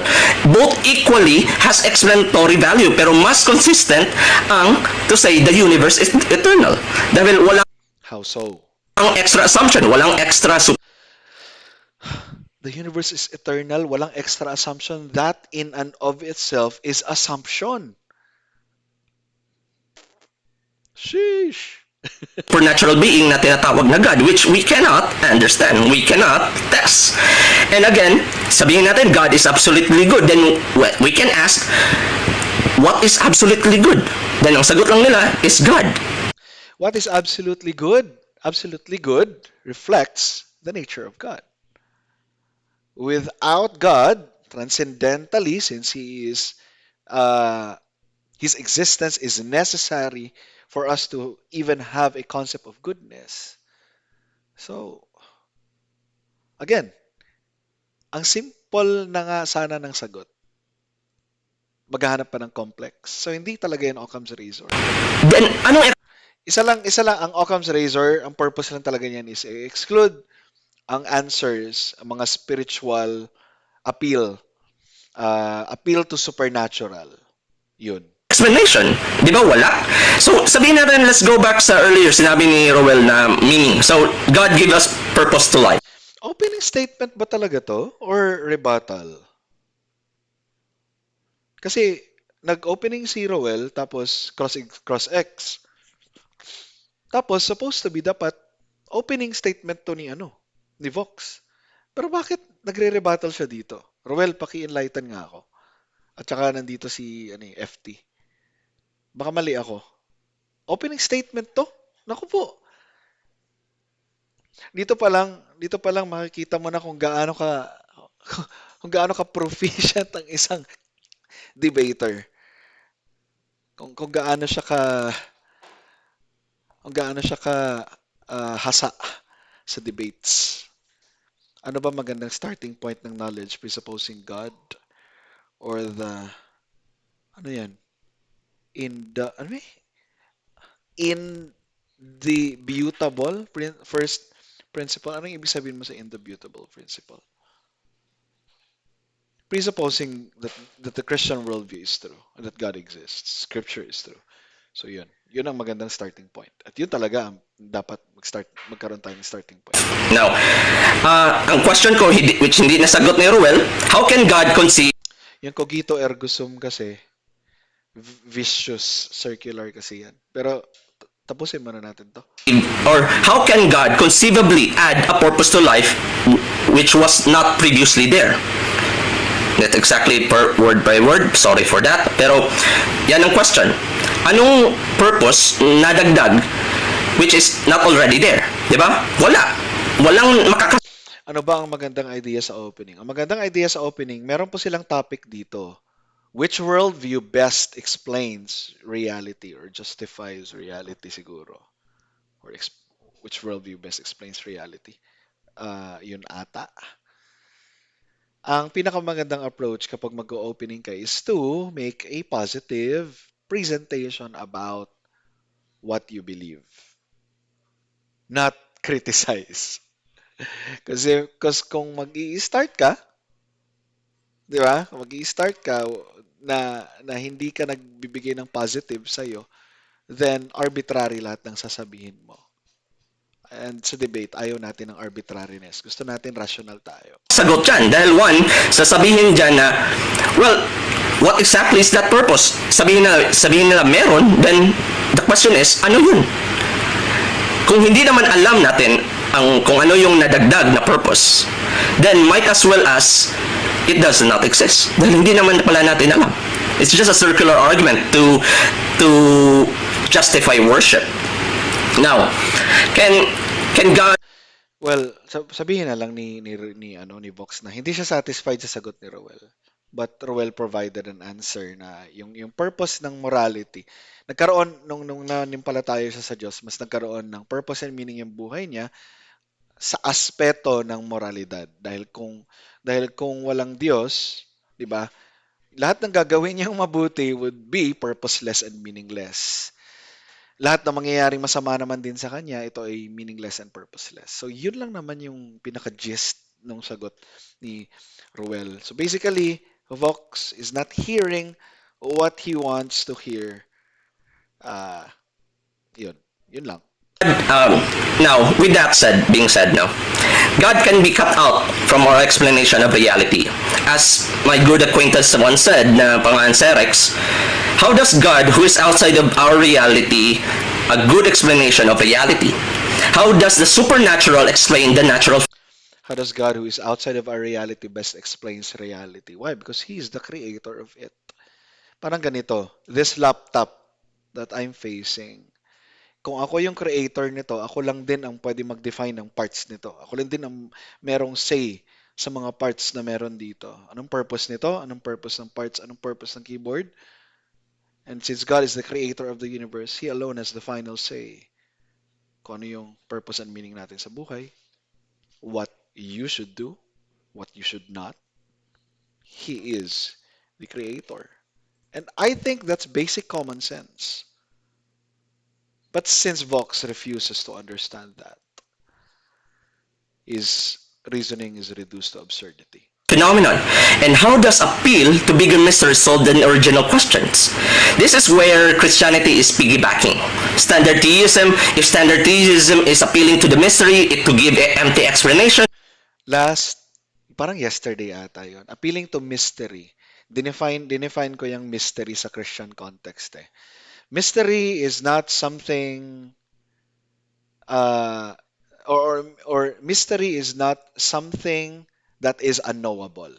Both equally has explanatory value, pero mas consistent ang to say the universe is eternal. Dahil walang How so? extra assumption, walang extra The universe is eternal, walang extra assumption. That in and of itself is assumption. Sheesh. supernatural being na tinatawag na God, which we cannot understand, we cannot test. And again, sabihin natin God is absolutely good, then we can ask, what is absolutely good? Then ang sagot lang nila is God. What is absolutely good? Absolutely good reflects the nature of God. Without God, transcendentally, since He is, His existence is necessary for us to even have a concept of goodness. So, again, ang simple na nga sana ng sagot. Maghahanap pa ng complex. So, hindi talaga yan Occam's razor. Then anong Isa lang ang Occam's razor, ang purpose lang talaga niyan is exclude ang answers, ang mga spiritual appeal, appeal to supernatural. Yun. explanation? Di ba wala? So sabihin natin, let's go back sa earlier, sinabi ni Rowell na meaning. So God gave us purpose to life. Opening statement ba talaga to? Or rebuttal? Kasi nag-opening si Rowell, tapos cross X. Tapos supposed to be dapat opening statement to ni Vox. Pero bakit nagre-rebuttal siya dito? Rowell, paki-enlighten nga ako. At saka nandito si FT. Baka mali ako. Opening statement to? Naku po. Dito pa lang makikita mo na kung gaano ka proficient ang isang debater. Kung gaano siya ka hasa sa debates. Ano ba magandang starting point ng knowledge? Presupposing God or indubitable first principle. Anong ibig sabihin mo sa indubitable principle? Presupposing that the Christian worldview is true and that God exists. Scripture is true. So yun. Yun ang magandang starting point. At yun talaga ang dapat magkaroon tayo ng starting point. Now, ang question ko, which hindi nasagot ni Ruel, how can God conceive Yung cogito ergo sum kasi, vicious circular kasi yan. Pero tapusin muna natin to. or how can God conceivably add a purpose to life which was not previously there? Not exactly per word by word, sorry for that. Pero yan ang question. Anong purpose nadagdag which is not already there? Di ba? Wala. Walang makakas... Ano ba ang magandang idea sa opening? Ang magandang idea sa opening, meron po silang topic dito. Which worldview best explains reality or justifies reality siguro? Or which worldview best explains reality? Yun ata. Ang pinakamagandang approach kapag mag-opening ka is to make a positive presentation about what you believe. Not criticize. Kasi kung mag-i-start ka, di ba? Kung mag-i-start ka na hindi ka nagbibigay ng positive sa'yo, then arbitrary lahat ng sasabihin mo. And sa debate, ayaw natin ng arbitrariness. Gusto natin rational tayo. Sagot yan. Dahil one, sasabihin dyan na, well, what exactly is that purpose? Sabihin nila meron, then the question is, ano yun? Kung hindi naman alam natin kung ano yung nadagdag na purpose, then might as well as it does not exist. Dahil hindi naman pala natin alam. It's just a circular argument to justify worship. Now, can God... Well, sabihin na lang ni Vox na hindi siya satisfied sa sagot ni Roel. But Roel provided an answer na yung purpose ng morality. Nagkaroon nung nanimpalataya siya sa Diyos, mas nagkaroon ng purpose and meaning yung buhay niya sa aspeto ng moralidad. Dahil kung walang Diyos, 'di ba? Lahat ng gagawin niyang mabuti would be purposeless and meaningless. Lahat ng mangyayaring masama naman din sa kanya, ito ay meaningless and purposeless. So, yun lang naman yung pinaka-gist ng sagot ni Ruel. So, basically, Vox is not hearing what he wants to hear. Yun lang. Now, with that being said now, God can be cut out from our explanation of reality. As my good acquaintance once said, na pangalan Serex, how does God, who is outside of our reality, a good explanation of reality? How does the supernatural explain the natural? How does God, who is outside of our reality, best explains reality? Why? Because He is the creator of it. Parang ganito, this laptop that I'm facing, kung ako yung creator nito, ako lang din ang pwede mag-define ng parts nito. Ako lang din ang merong say sa mga parts na meron dito. Anong purpose nito? Anong purpose ng parts? Anong purpose ng keyboard? And since God is the creator of the universe, He alone has the final say kung ano yung purpose and meaning natin sa buhay, what you should do, what you should not. He is the creator. And I think that's basic common sense. But since Vox refuses to understand that, his reasoning is reduced to absurdity. Phenomenon, and how does appeal to bigger mysteries solve the original questions? This is where Christianity is piggybacking. Standard theism, if standard theism is appealing to the mystery, it to give empty explanation. Parang yesterday ata yun, appealing to mystery. Define ko yung mystery sa Christian context eh. Mystery is not something or mystery is not something that is unknowable.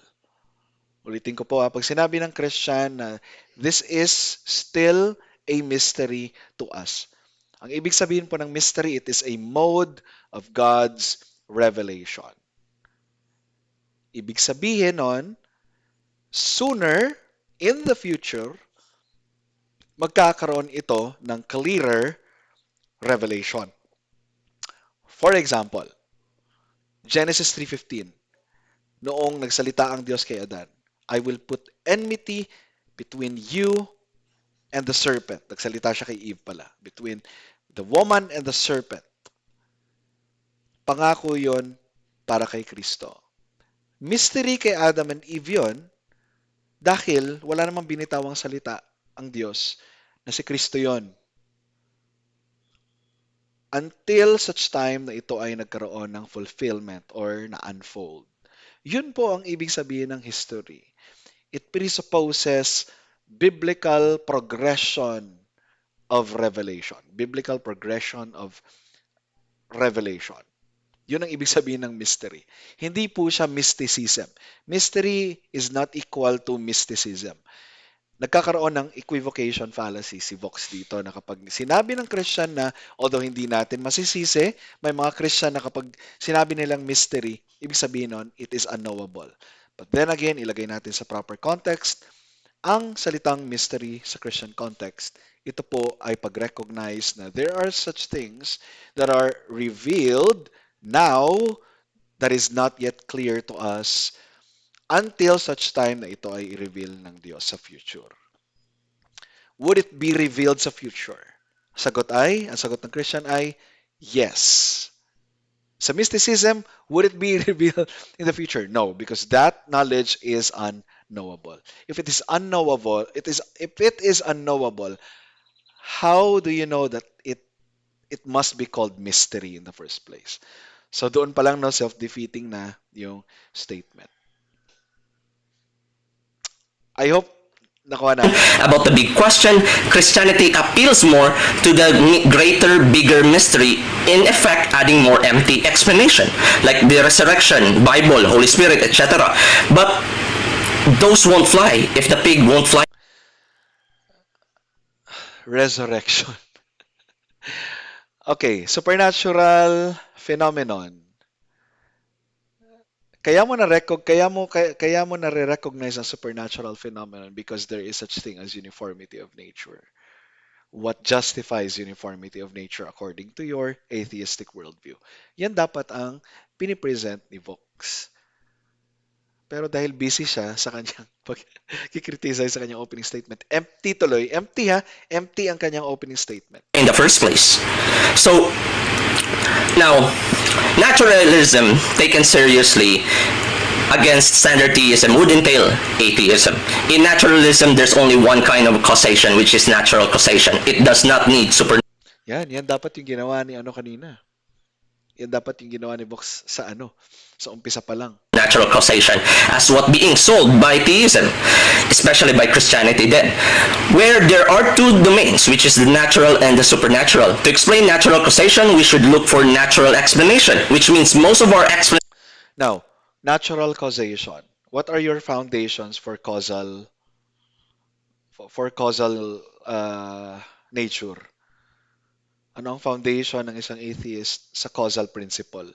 Ulitin ko po, pag sinabi ng Christian na this is still a mystery to us. Ang ibig sabihin po ng mystery, it is a mode of God's revelation. Ibig sabihin nun, sooner in the future, magkakaroon ito ng clearer revelation. For example, Genesis 3:15, noong nagsalita ang Diyos kay Adan, I will put enmity between you and the serpent. Nagsalita siya kay Eve pala. Between the woman and the serpent. Pangako yon para kay Kristo. Mystery kay Adam and Eve yon dahil wala namang binitawang salita ang Diyos na si Kristo yon until such time na ito ay nagkaroon ng fulfillment or na-unfold. Yun po ang ibig sabihin ng history. It presupposes biblical progression of revelation. Biblical progression of revelation. Yun ang ibig sabihin ng mystery. Hindi po siya mysticism. Mystery is not equal to mysticism. Nagkakaroon ng equivocation fallacy si Vox dito na kapag sinabi ng Christian na although hindi natin masisisi, may mga Christian na kapag sinabi nilang mystery, ibig sabihin nun, it is unknowable. But then again, ilagay natin sa proper context, ang salitang mystery sa Christian context, ito po ay pag-recognize na there are such things that are revealed now that is not yet clear to us until such time na ito ay i-reveal ng Diyos sa future. Would it be revealed sa future? Ang sagot ng Christian ay yes. Sa mysticism, would it be revealed in the future? No, because that knowledge is unknowable. If it is unknowable, how do you know that it must be called mystery in the first place? So doon pa lang no, self-defeating na yung statement. I hope nakuha na. About the big question, Christianity appeals more to the greater, bigger mystery, in effect adding more empty explanation, like the resurrection, Bible, Holy Spirit, etc. But those won't fly if the pig won't fly. Resurrection. Okay, supernatural phenomenon. Kaya mo na-recognize ang supernatural phenomenon because there is such thing as uniformity of nature. What justifies uniformity of nature according to your atheistic worldview? Yan dapat ang pinipresent ni Vox. Pero dahil busy siya sa kanyang pag-criticize sa kanyang opening statement, empty tuloy. Empty ang kanyang opening statement. In the first place. So, now, naturalism taken seriously against standard theism would entail atheism. In naturalism, there's only one kind of causation, which is natural causation. It does not need Yan dapat yung ginawa ni kanina. Yan dapat yung ginawa ni Vox sa umpisa pa lang. Natural causation as what being sold by theism, especially by Christianity then, where there are two domains, which is the natural and the supernatural. To explain natural causation, we should look for natural explanation, which means most of our Now, natural causation. What are your foundations for causal nature? Ano ang foundation ng isang atheist sa causal principle?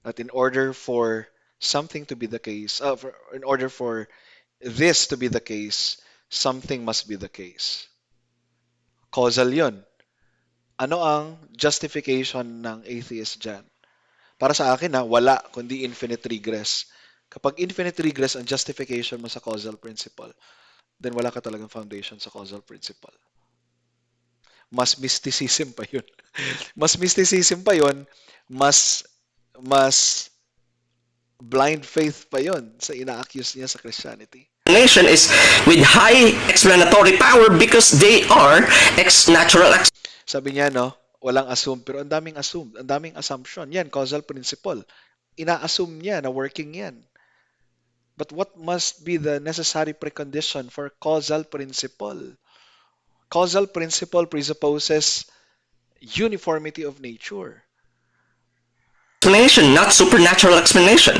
That in order for something to be the case, in order for this to be the case, something must be the case. Causal yun. Ano ang justification ng atheist dyan? Para sa akin wala, kundi infinite regress. Kapag infinite regress ang justification mo sa causal principle, then wala ka talagang foundation sa causal principle. Mas mysticism pa yun. Mas blind faith pa yun sa ina-accuse niya sa Christianity. explanation is with high explanatory power because they are natural. Sabi niya, walang assume, pero ang daming assumption. Yan, causal principle. Ina-assume niya na working yan. But what must be the necessary precondition for causal principle? Causal principle presupposes uniformity of nature. Explanation, not supernatural explanation.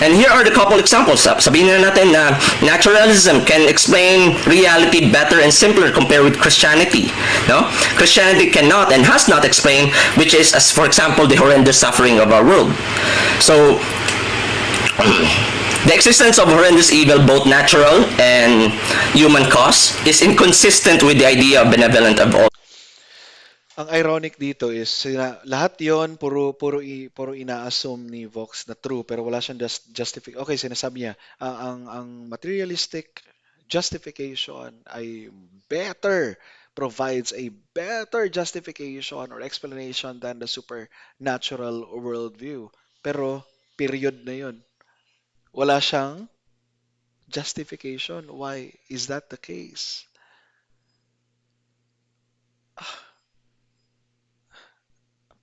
And here are the couple examples. Sabihin na natin na naturalism can explain reality better and simpler compared with Christianity. No? Christianity cannot and has not explained, which is, as for example, the horrendous suffering of our world. So, the existence of horrendous evil, both natural and human cause, is inconsistent with the idea of benevolent of all. Ang ironic dito is lahat 'yon puro ina-assume ni Vox na true pero wala siyang justification. Okay, sinasabi niya ang materialistic justification ay provides a better justification or explanation than the supernatural worldview. Pero period na 'yon. Wala siyang justification. Why is that the case?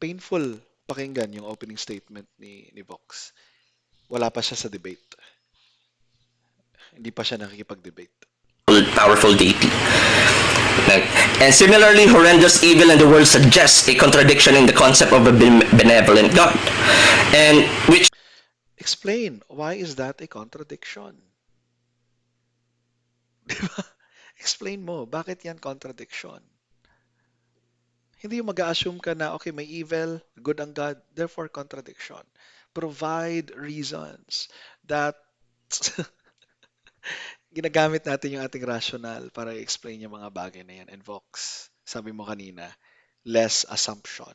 painful pakinggan yung opening statement ni Vox. Wala pa siya sa debate. Hindi pa siya nakikipag-debate. Powerful deity. And similarly, horrendous evil in the world suggests a contradiction in the concept of a benevolent God. And which Explain, why is that a contradiction? Diba? Explain mo, bakit yan contradiction? Hindi yung mag-assume ka na, okay, may evil, good ang God, therefore contradiction. Provide reasons that ginagamit natin yung ating rational para i-explain yung mga bagay na yan. And Vox, sabi mo kanina, less assumption.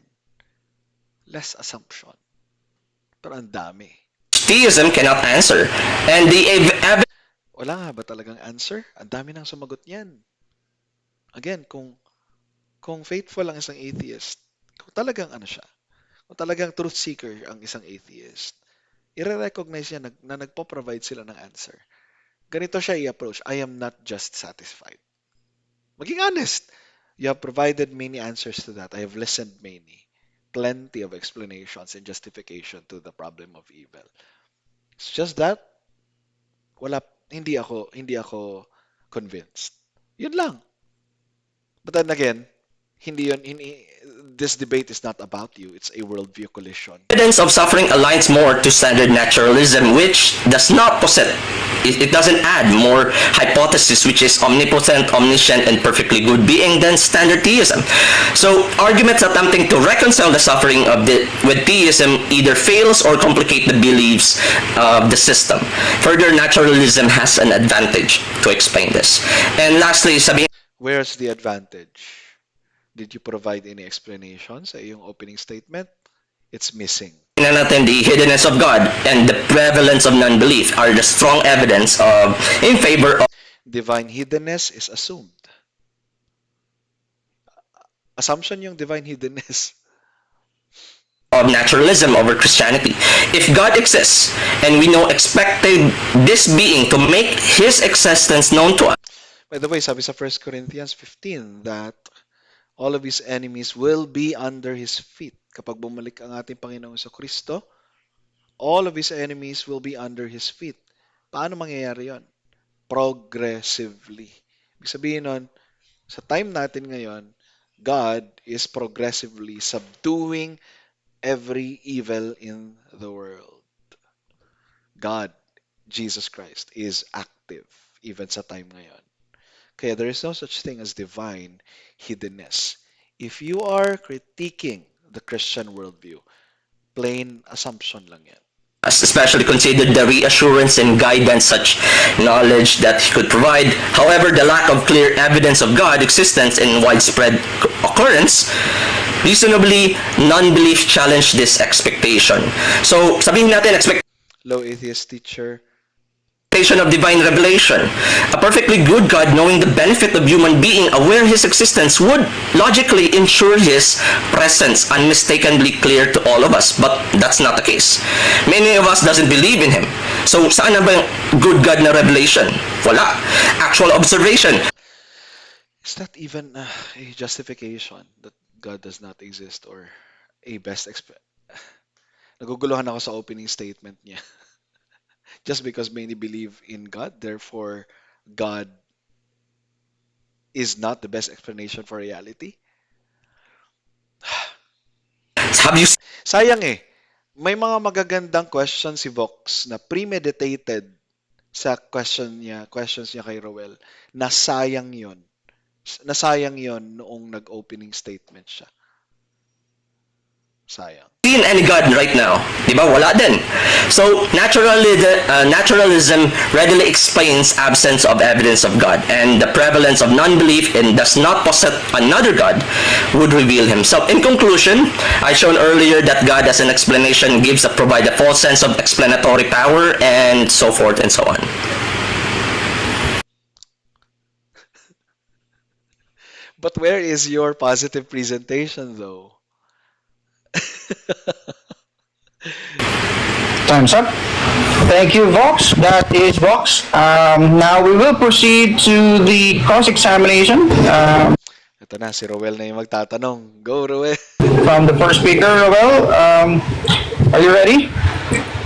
Less assumption. Pero ang dami. theism cannot answer. And the evidence Wala nga ba talagang answer? Ang dami nang sumagot niyan. Again, kung faithful ang isang atheist, kung talagang ano siya, kung talagang truth seeker ang isang atheist, i-recognize niya na nagpo-provide sila ng answer. Ganito siya i-approach, I am not just satisfied. Maging honest. You have provided many answers to that. I have listened many. Plenty of explanations and justification to the problem of evil. It's just that hindi ako convinced. Yun lang. But then again, this debate is not about you. It's a worldview collision. of suffering aligns more to standard naturalism, which does not possess, it doesn't add more hypothesis, which is omnipotent, omniscient, and perfectly good being than standard theism. So arguments attempting to reconcile the suffering with theism either fails or complicate the beliefs of the system. Further, naturalism has an advantage to explain this. And lastly, sabi Where's the advantage? Did you provide any explanation sa iyong opening statement? It's missing. na natin, the hiddenness of God and the prevalence of non-belief are the strong evidence in favor of Divine hiddenness is assumed. Assumption yung divine hiddenness. naturalism over Christianity. If God exists and we know expected this being to make his existence known to us, By the way, sabi sa 1 Corinthians 15 that all of his enemies will be under his feet. Kapag bumalik ang ating Panginoong Kristo, all of his enemies will be under his feet. Paano mangyayari yon? Progressively. Ibig sabihin nun, sa time natin ngayon, God is progressively subduing every evil in the world. God, Jesus Christ, is active even sa time ngayon. Kaya there is no such thing as divine hiddenness. If you are critiquing the Christian worldview, plain assumption lang yan. especially considered the reassurance and guidance such knowledge that he could provide. However, the lack of clear evidence of God's existence and widespread occurrence, reasonably, non-belief challenged this expectation. So, sabihin natin, Low atheist teacher, of divine revelation. A perfectly good God, knowing the benefit of human being, aware of his existence, would logically ensure his presence unmistakably clear to all of us. But that's not the case. Many of us doesn't believe in him. So, saan na ba yung good God na revelation? Wala. Actual observation. is that even a justification that God does not exist or a best Naguguluhan ako sa opening statement niya. Just because many believe in God, therefore God is not the best explanation for reality. Have you Sayang eh. May mga magagandang questions si Vox na premeditated sa questions niya kay Roel. Nasayang yon. Nasayang yon noong nag-opening statement siya. Sayang. seen any God right now? Diba? Wala din. So, naturalism readily explains absence of evidence of God, and the prevalence of non-belief and does not possess another God would reveal himself. In conclusion, I shown earlier that God as an explanation provide a false sense of explanatory power and so forth and so on. But where is your positive presentation though? Time's up. Thank you, Vox. That is Vox. Now we will proceed to the cross-examination. Ito na, si Roel na yung magtatanong. Go, Roel! From the first speaker, Roel, are you ready?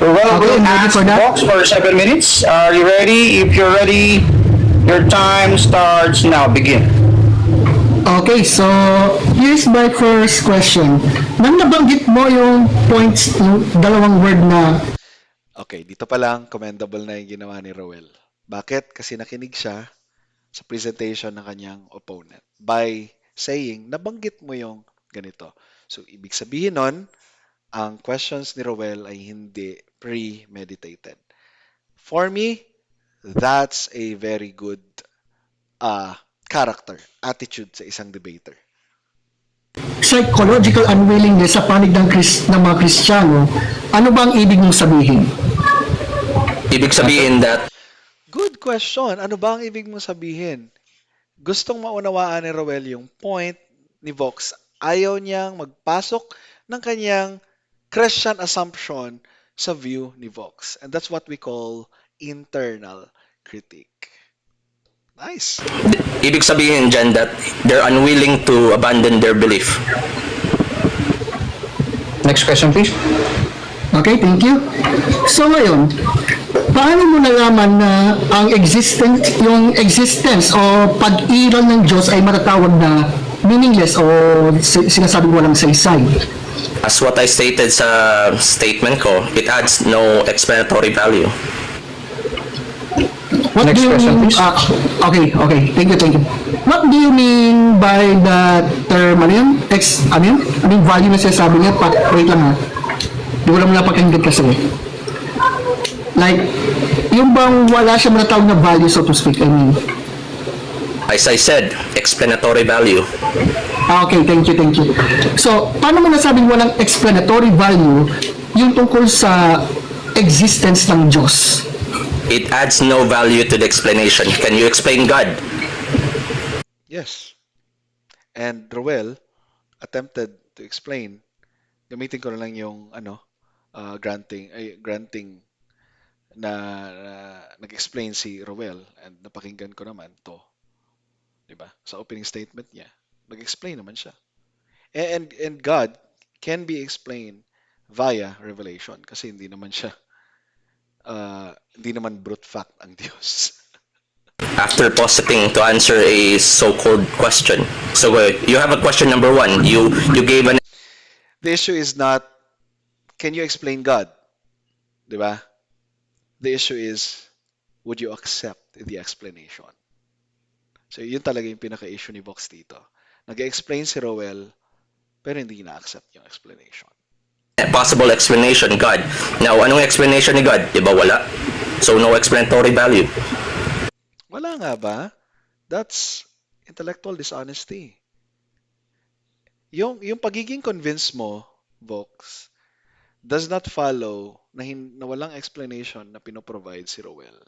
Roel, Okay, will I'm ready ask for that. Vox for 7 minutes. Are you ready? If you're ready, your time starts now. Begin. Okay, so here's my first question. Nang nabanggit mo yung points, yung dalawang word na Okay, dito pa lang, commendable na yung ginawa ni Roel. Bakit? Kasi nakinig siya sa presentation ng kanyang opponent by saying, nabanggit mo yung ganito. So, ibig sabihin nun, ang questions ni Roel ay hindi premeditated. For me, that's a very good character, attitude sa isang debater. psychological unwillingness sa panig ng mga Kristiyano, ano ba ang ibig mong sabihin? Ibig sabihin that Good question. Ano ba ang ibig mong sabihin? Gustong maunawaan ni Roel yung point ni Vox. Ayaw niyang magpasok ng kanyang Christian assumption sa view ni Vox. And that's what we call internal critique. Nice. ibig sabihin dyan that they're unwilling to abandon their belief. Next question, please. Okay, thank you. So ngayon, paano mo nalaman na yung existence o pag-iral ng Diyos ay matatawag na meaningless o sinasabing walang saysay? As what I stated sa statement ko, it adds no explanatory value. What Next do you question, mean? please. Okay. Thank you. What do you mean by the term, ano yun? Ano yung value na sinasabi niya? Wait lang ha. Di ko lang napakinggan kasi. Like, yung bang wala siya matatawag na value, so to speak, I mean. As I said, explanatory value. Okay, thank you. So, paano mo nasabing walang explanatory value yung tungkol sa existence ng Diyos? It adds no value to the explanation. Can you explain God? Yes. And Roel attempted to explain. Gamitin ko na lang yung granting na nag-explain si Roel and napakinggan ko naman to. 'Di ba? Sa opening statement niya, nag-explain naman siya. And God can be explained via revelation kasi hindi naman brute fact ang Diyos. After positing to answer a so-called question. So you have a question number one. You gave an The issue is not can you explain God? 'Di ba? The issue is would you accept the explanation? So yun talaga yung pinaka-issue ni Vox dito. Nag-explain si Roel pero hindi na-accept yung explanation. possible explanation, God. Now, anong explanation ni God? Diba wala? So, no explanatory value. Wala nga ba? That's intellectual dishonesty. Yung pagiging convinced mo, Vox, does not follow na walang explanation na pinoprovide si Roel.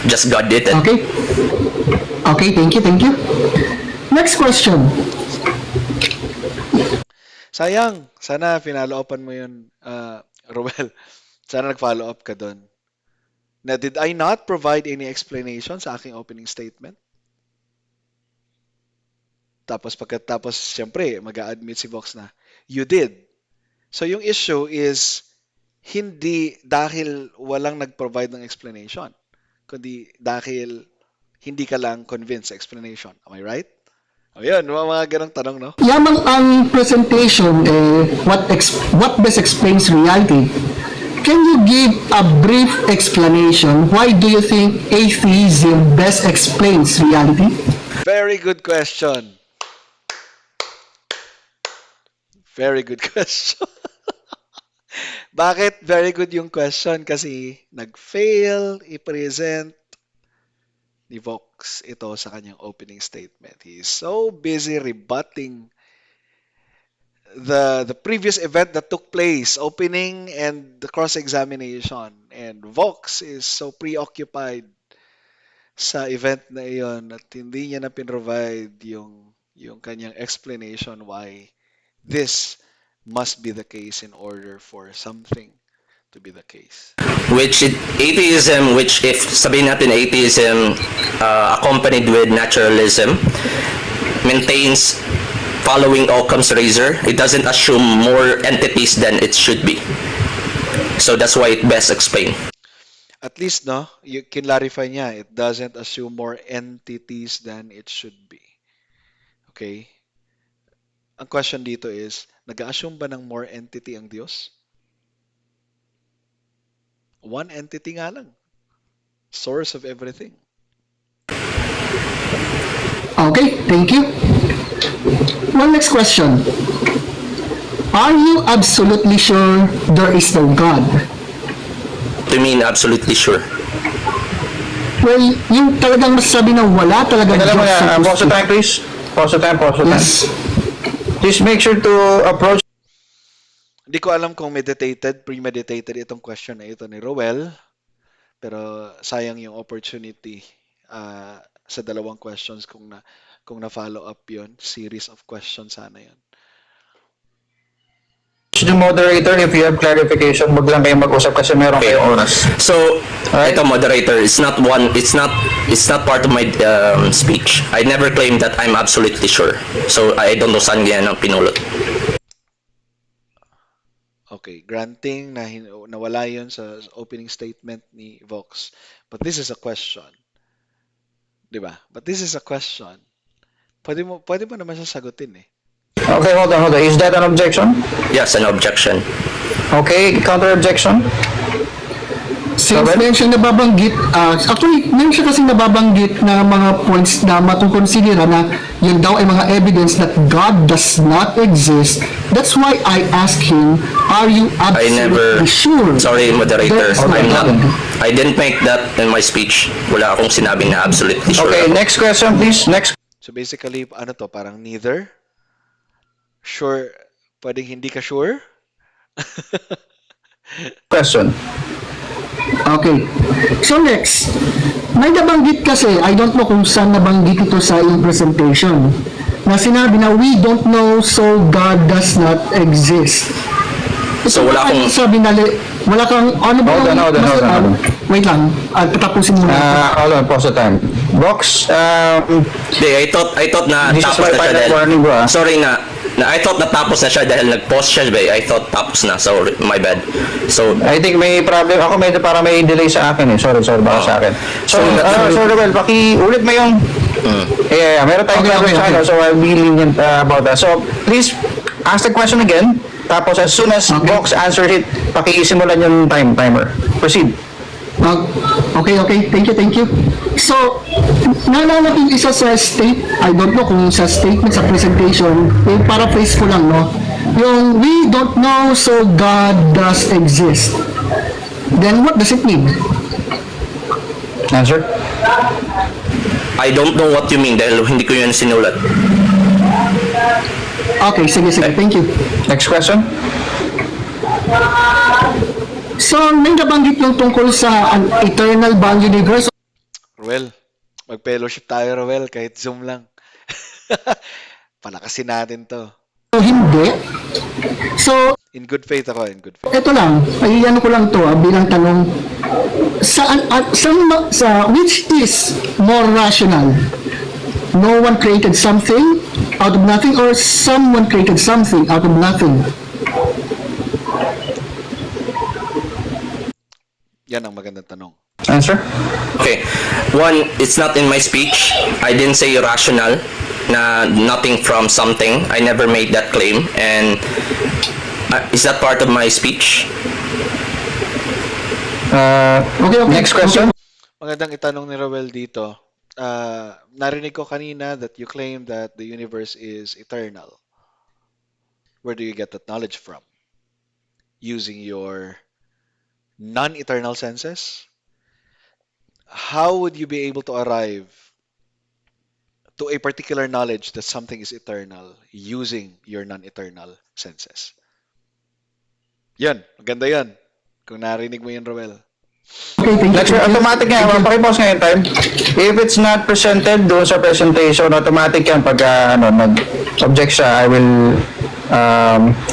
Just God did it. Okay, thank you. Next question. Sayang, sana finalo upan mo yun, Roel. Sana nag-follow up ka doon. Na did I not provide any explanation sa aking opening statement? Tapos siyempre, mag-a-admit si Vox na, you did. So yung issue is, hindi dahil walang nag-provide ng explanation, kundi dahil hindi ka lang convinced sa explanation. Am I right? O yun, mga ganang tanong, no? Yamang ang presentation, what best explains reality. Can you give a brief explanation? Why do you think atheism best explains reality? Very good question. Very good question. Bakit very good yung question? Kasi nag-fail i-present ni Vox ito sa kanyang opening statement. He is so busy rebutting the previous event that took place, opening and the cross-examination. And Vox is so preoccupied sa event na iyon at hindi niya na pinrovide yung kanyang explanation why this must be the case in order for something to be the case. Atheism, which if sabihin natin atheism accompanied with naturalism, maintains following Occam's razor. It doesn't assume more entities than it should be. So that's why it best explained. At least, no, you can clarify niya, it doesn't assume more entities than it should be. Okay? Ang question dito is, nag-assume ba ng more entity ang Diyos? One entity nga lang. Source of everything. Okay, thank you. One next question. Are you absolutely sure there is no God? To mean absolutely sure. Well, yung talagang masasabi na wala talaga Alam mo Diyos sa na, pause puso. the time please. Pause the time. Yes. Please make sure to approach Hindi ko alam kung premeditated itong question na ito ni Roel, pero sayang yung opportunity sa dalawang questions kung na-follow up yon, series of questions sana yon. the moderator if you have clarification. Wag lang kayong mag-usap kasi meron kayong oras. So, Alright. ito moderator, it's not part of my speech. I never claimed that I'm absolutely sure. So, I don't know saan yan ang pinulot. Okay, granting na nawala yon sa opening statement ni Vox. But this is a question. 'Di ba? But this is a question. Pwede mo naman siya sagutin eh. Okay, hold on. Is that an objection? Yes, an objection. Okay, counter objection. Since Robert? meron siyang nababanggit, actually, meron siya kasing nababanggit na mga points na matukonsidera na yun daw ay mga evidence that God does not exist. That's why I asked him, are you I never, absolutely sure? sorry moderator, There's no I'm not, God? I didn't make that in my speech. Wala akong sinabing na absolutely sure. Okay, ako. next question please. Next So basically, ano to, parang neither. Sure, pwedeng hindi ka sure? question. Okay. So next, may nabanggit kasi, I don't know kung saan nabanggit ito sa iyong presentation, na sinabi na we don't know so God does not exist. So, wala akong- sabi na, wala kang, ano ba? Hold on. Wait lang, patapusin muna. Hold on, pause the time. Box, Hindi, I thought na this is tapos my na siya final dahil, warning, bro. sorry I thought na tapos na siya dahil nag-pause siya, ba? I thought tapos na, sorry, my bad. So, I think may problem. Ako para may delay sa akin eh. Sorry, baka sa akin. So, Roel, ulit mo yung... Yeah, meron tayong Okay, coverage okay. so I'll be lenient about that. So, please, ask the question again. Tapos, as soon as Box answers it, pakisimulan yung timer. Proceed. Okay. Thank you. So, naalala ko yung isa sa I don't know kung sa statement sa presentation, paraphrase ko lang, no? Yung, we don't know so God does exist. Then, what does it mean? Answer. I don't know what you mean dahil hindi ko yun sinulat. Okay, sige, thank you. Next question. So, may nabanggit yung tungkol sa an eternal bound universe. Roel, mag-fellowship tayo, Roel, kahit Zoom lang. Palakasin natin to. O hindi. So, In good faith ako, in good faith. ito lang, ay ano ko lang to bilang tanong, which is more rational? No one created something out of nothing or someone created something out of nothing? Yan ang magandang tanong. Answer. Okay. One, it's not in my speech. I didn't say rational, na nothing from something. I never made that claim. And is that part of my speech? Okay. Next question. Magandang itanong ni Roel dito. Narinig ko kanina that you claim that the universe is eternal. Where do you get that knowledge from? Using your non-eternal senses? How would you be able to arrive to a particular knowledge that something is eternal using your non-eternal senses? Yan, maganda yan. Kung narinig mo yun, Roel. Okay, thank you. Next, automatic nga. Pakipause nga yung time. If it's not presented doon sa presentation, automatic yan pag nag-object siya, I will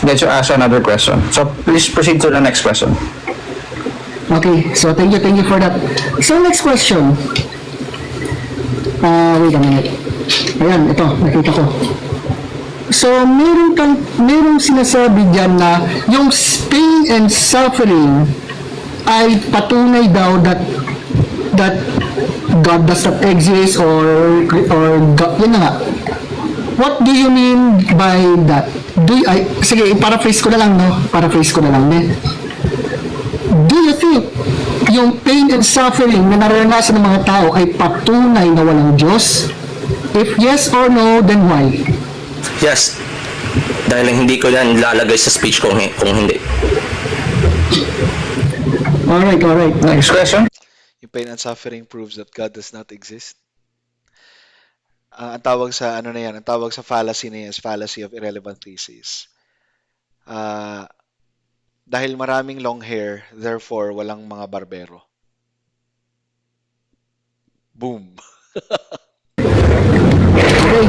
let you ask another question. So, please proceed to the next question. Okay, so thank you for that. So next question. Wait a minute. Ayan, ito, nakita ko. So, merong sinasabi dyan na yung pain and suffering ay patunay daw that God does not exist or God, yun na nga. What do you mean by that? Sige, paraphrase ko na lang, no? Paraphrase ko na lang, ne? Do you think yung pain and suffering na naranasan ng mga tao ay patunay na walang Diyos? If yes or no, then why? Yes. Dahil hindi ko yan lalagay sa speech kung hindi. Alright. Next question. Yung pain and suffering proves that God does not exist. Ang tawag sa ano na yan, ang tawag sa fallacy na yan is fallacy of irrelevant thesis. Dahil maraming long hair, therefore walang mga barbero. Boom. Okay.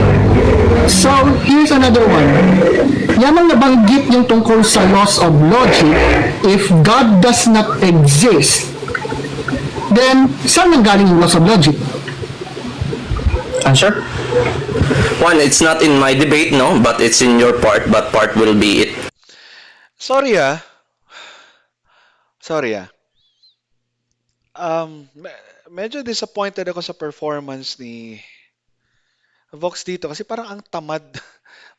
So, here's another one. Yamang nabanggit yung tungkol sa laws of logic, if God does not exist, then saan nanggaling yung laws of logic? Answer? One, it's not in my debate, no, but it's in your part, but part will be it. Sorry. Medyo disappointed ako sa performance ni Vox dito kasi parang ang tamad.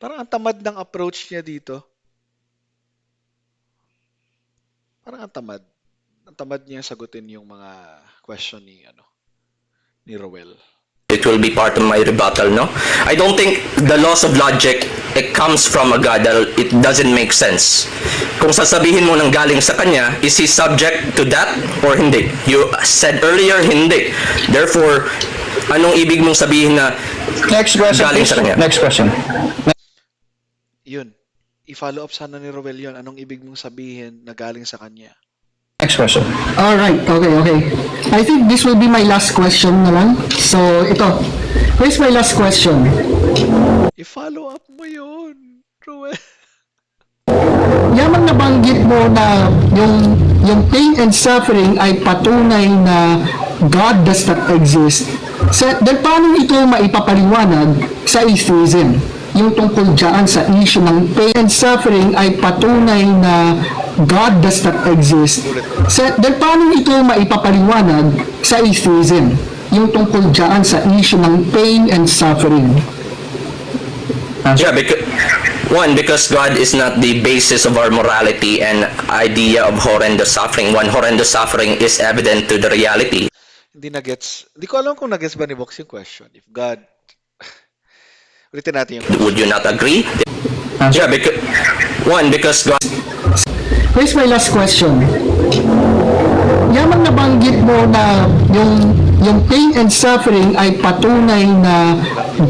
Parang ang tamad ng approach niya dito. Parang ang tamad. Ang tamad niya sagutin yung mga question ni Roel. It will be part of my rebuttal, no? I don't think the laws of logic, it comes from a God that it doesn't make sense. Kung sasabihin mo nang galing sa kanya, is he subject to that or hindi? You said earlier, hindi. Therefore, anong ibig mong sabihin na Next question, galing please. sa kanya? Next question. Yun. I-follow up sana ni Roel yun. Anong ibig mong sabihin na galing sa kanya? Next question. Alright, okay. I think this will be my last question na lang. So, ito. Here's my last question. I-follow up mo yun, Roel. Yamang nabanggit mo na yung pain and suffering ay patunay na God does not exist. Dahil paano ito maipapaliwanag sa atheism? Yung tungkol dyan sa issue ng pain and suffering ay patunay na God does not exist. Dahil paano ito maipapaliwanag sa atheism? Yung tungkol dyan sa issue ng pain and suffering. Yeah, because God is not the basis of our morality and idea of horrendous suffering. One, horrendous suffering is evident to the reality. Hindi na gets. Hindi ko alam kung na-gets ba ni Vox yung question. If God... Ulitin natin yung question. Would you not agree? Yeah, because God... Here's my last question. Yamang nabanggit mo na yung pain and suffering ay patunay na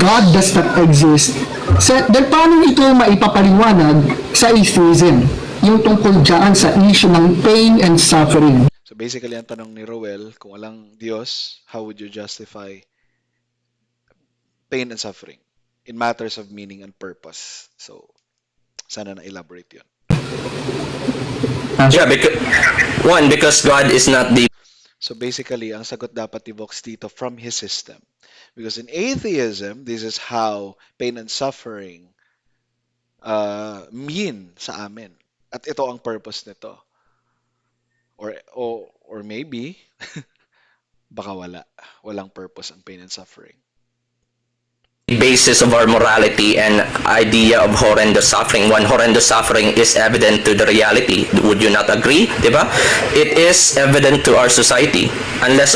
God does not exist. Dahil paano ito maipapaliwanag sa atheism? Yung tungkol dyan sa issue ng pain and suffering. So basically, ang tanong ni Roel, kung walang Diyos, how would you justify pain and suffering in matters of meaning and purpose? So, sana na-elaborate yun. Yeah, because God is not the... So basically, ang sagot dapat ni Vox dito from his system. Because in atheism, this is how pain and suffering mean sa amin. At ito ang purpose nito. Or maybe, baka walang purpose ang pain and suffering. basis of our morality and idea of horrendous suffering. One, horrendous suffering is evident to the reality. Would you not agree? Diba? It is evident to our society. Unless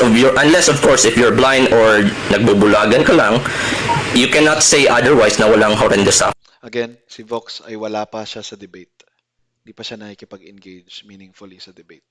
of course, if you're blind or nagbubulagan ka lang, you cannot say otherwise na walang horrendous suffering. Again, si Vox ay wala pa siya sa debate. Di pa siya nakikipag-engage meaningfully sa debate.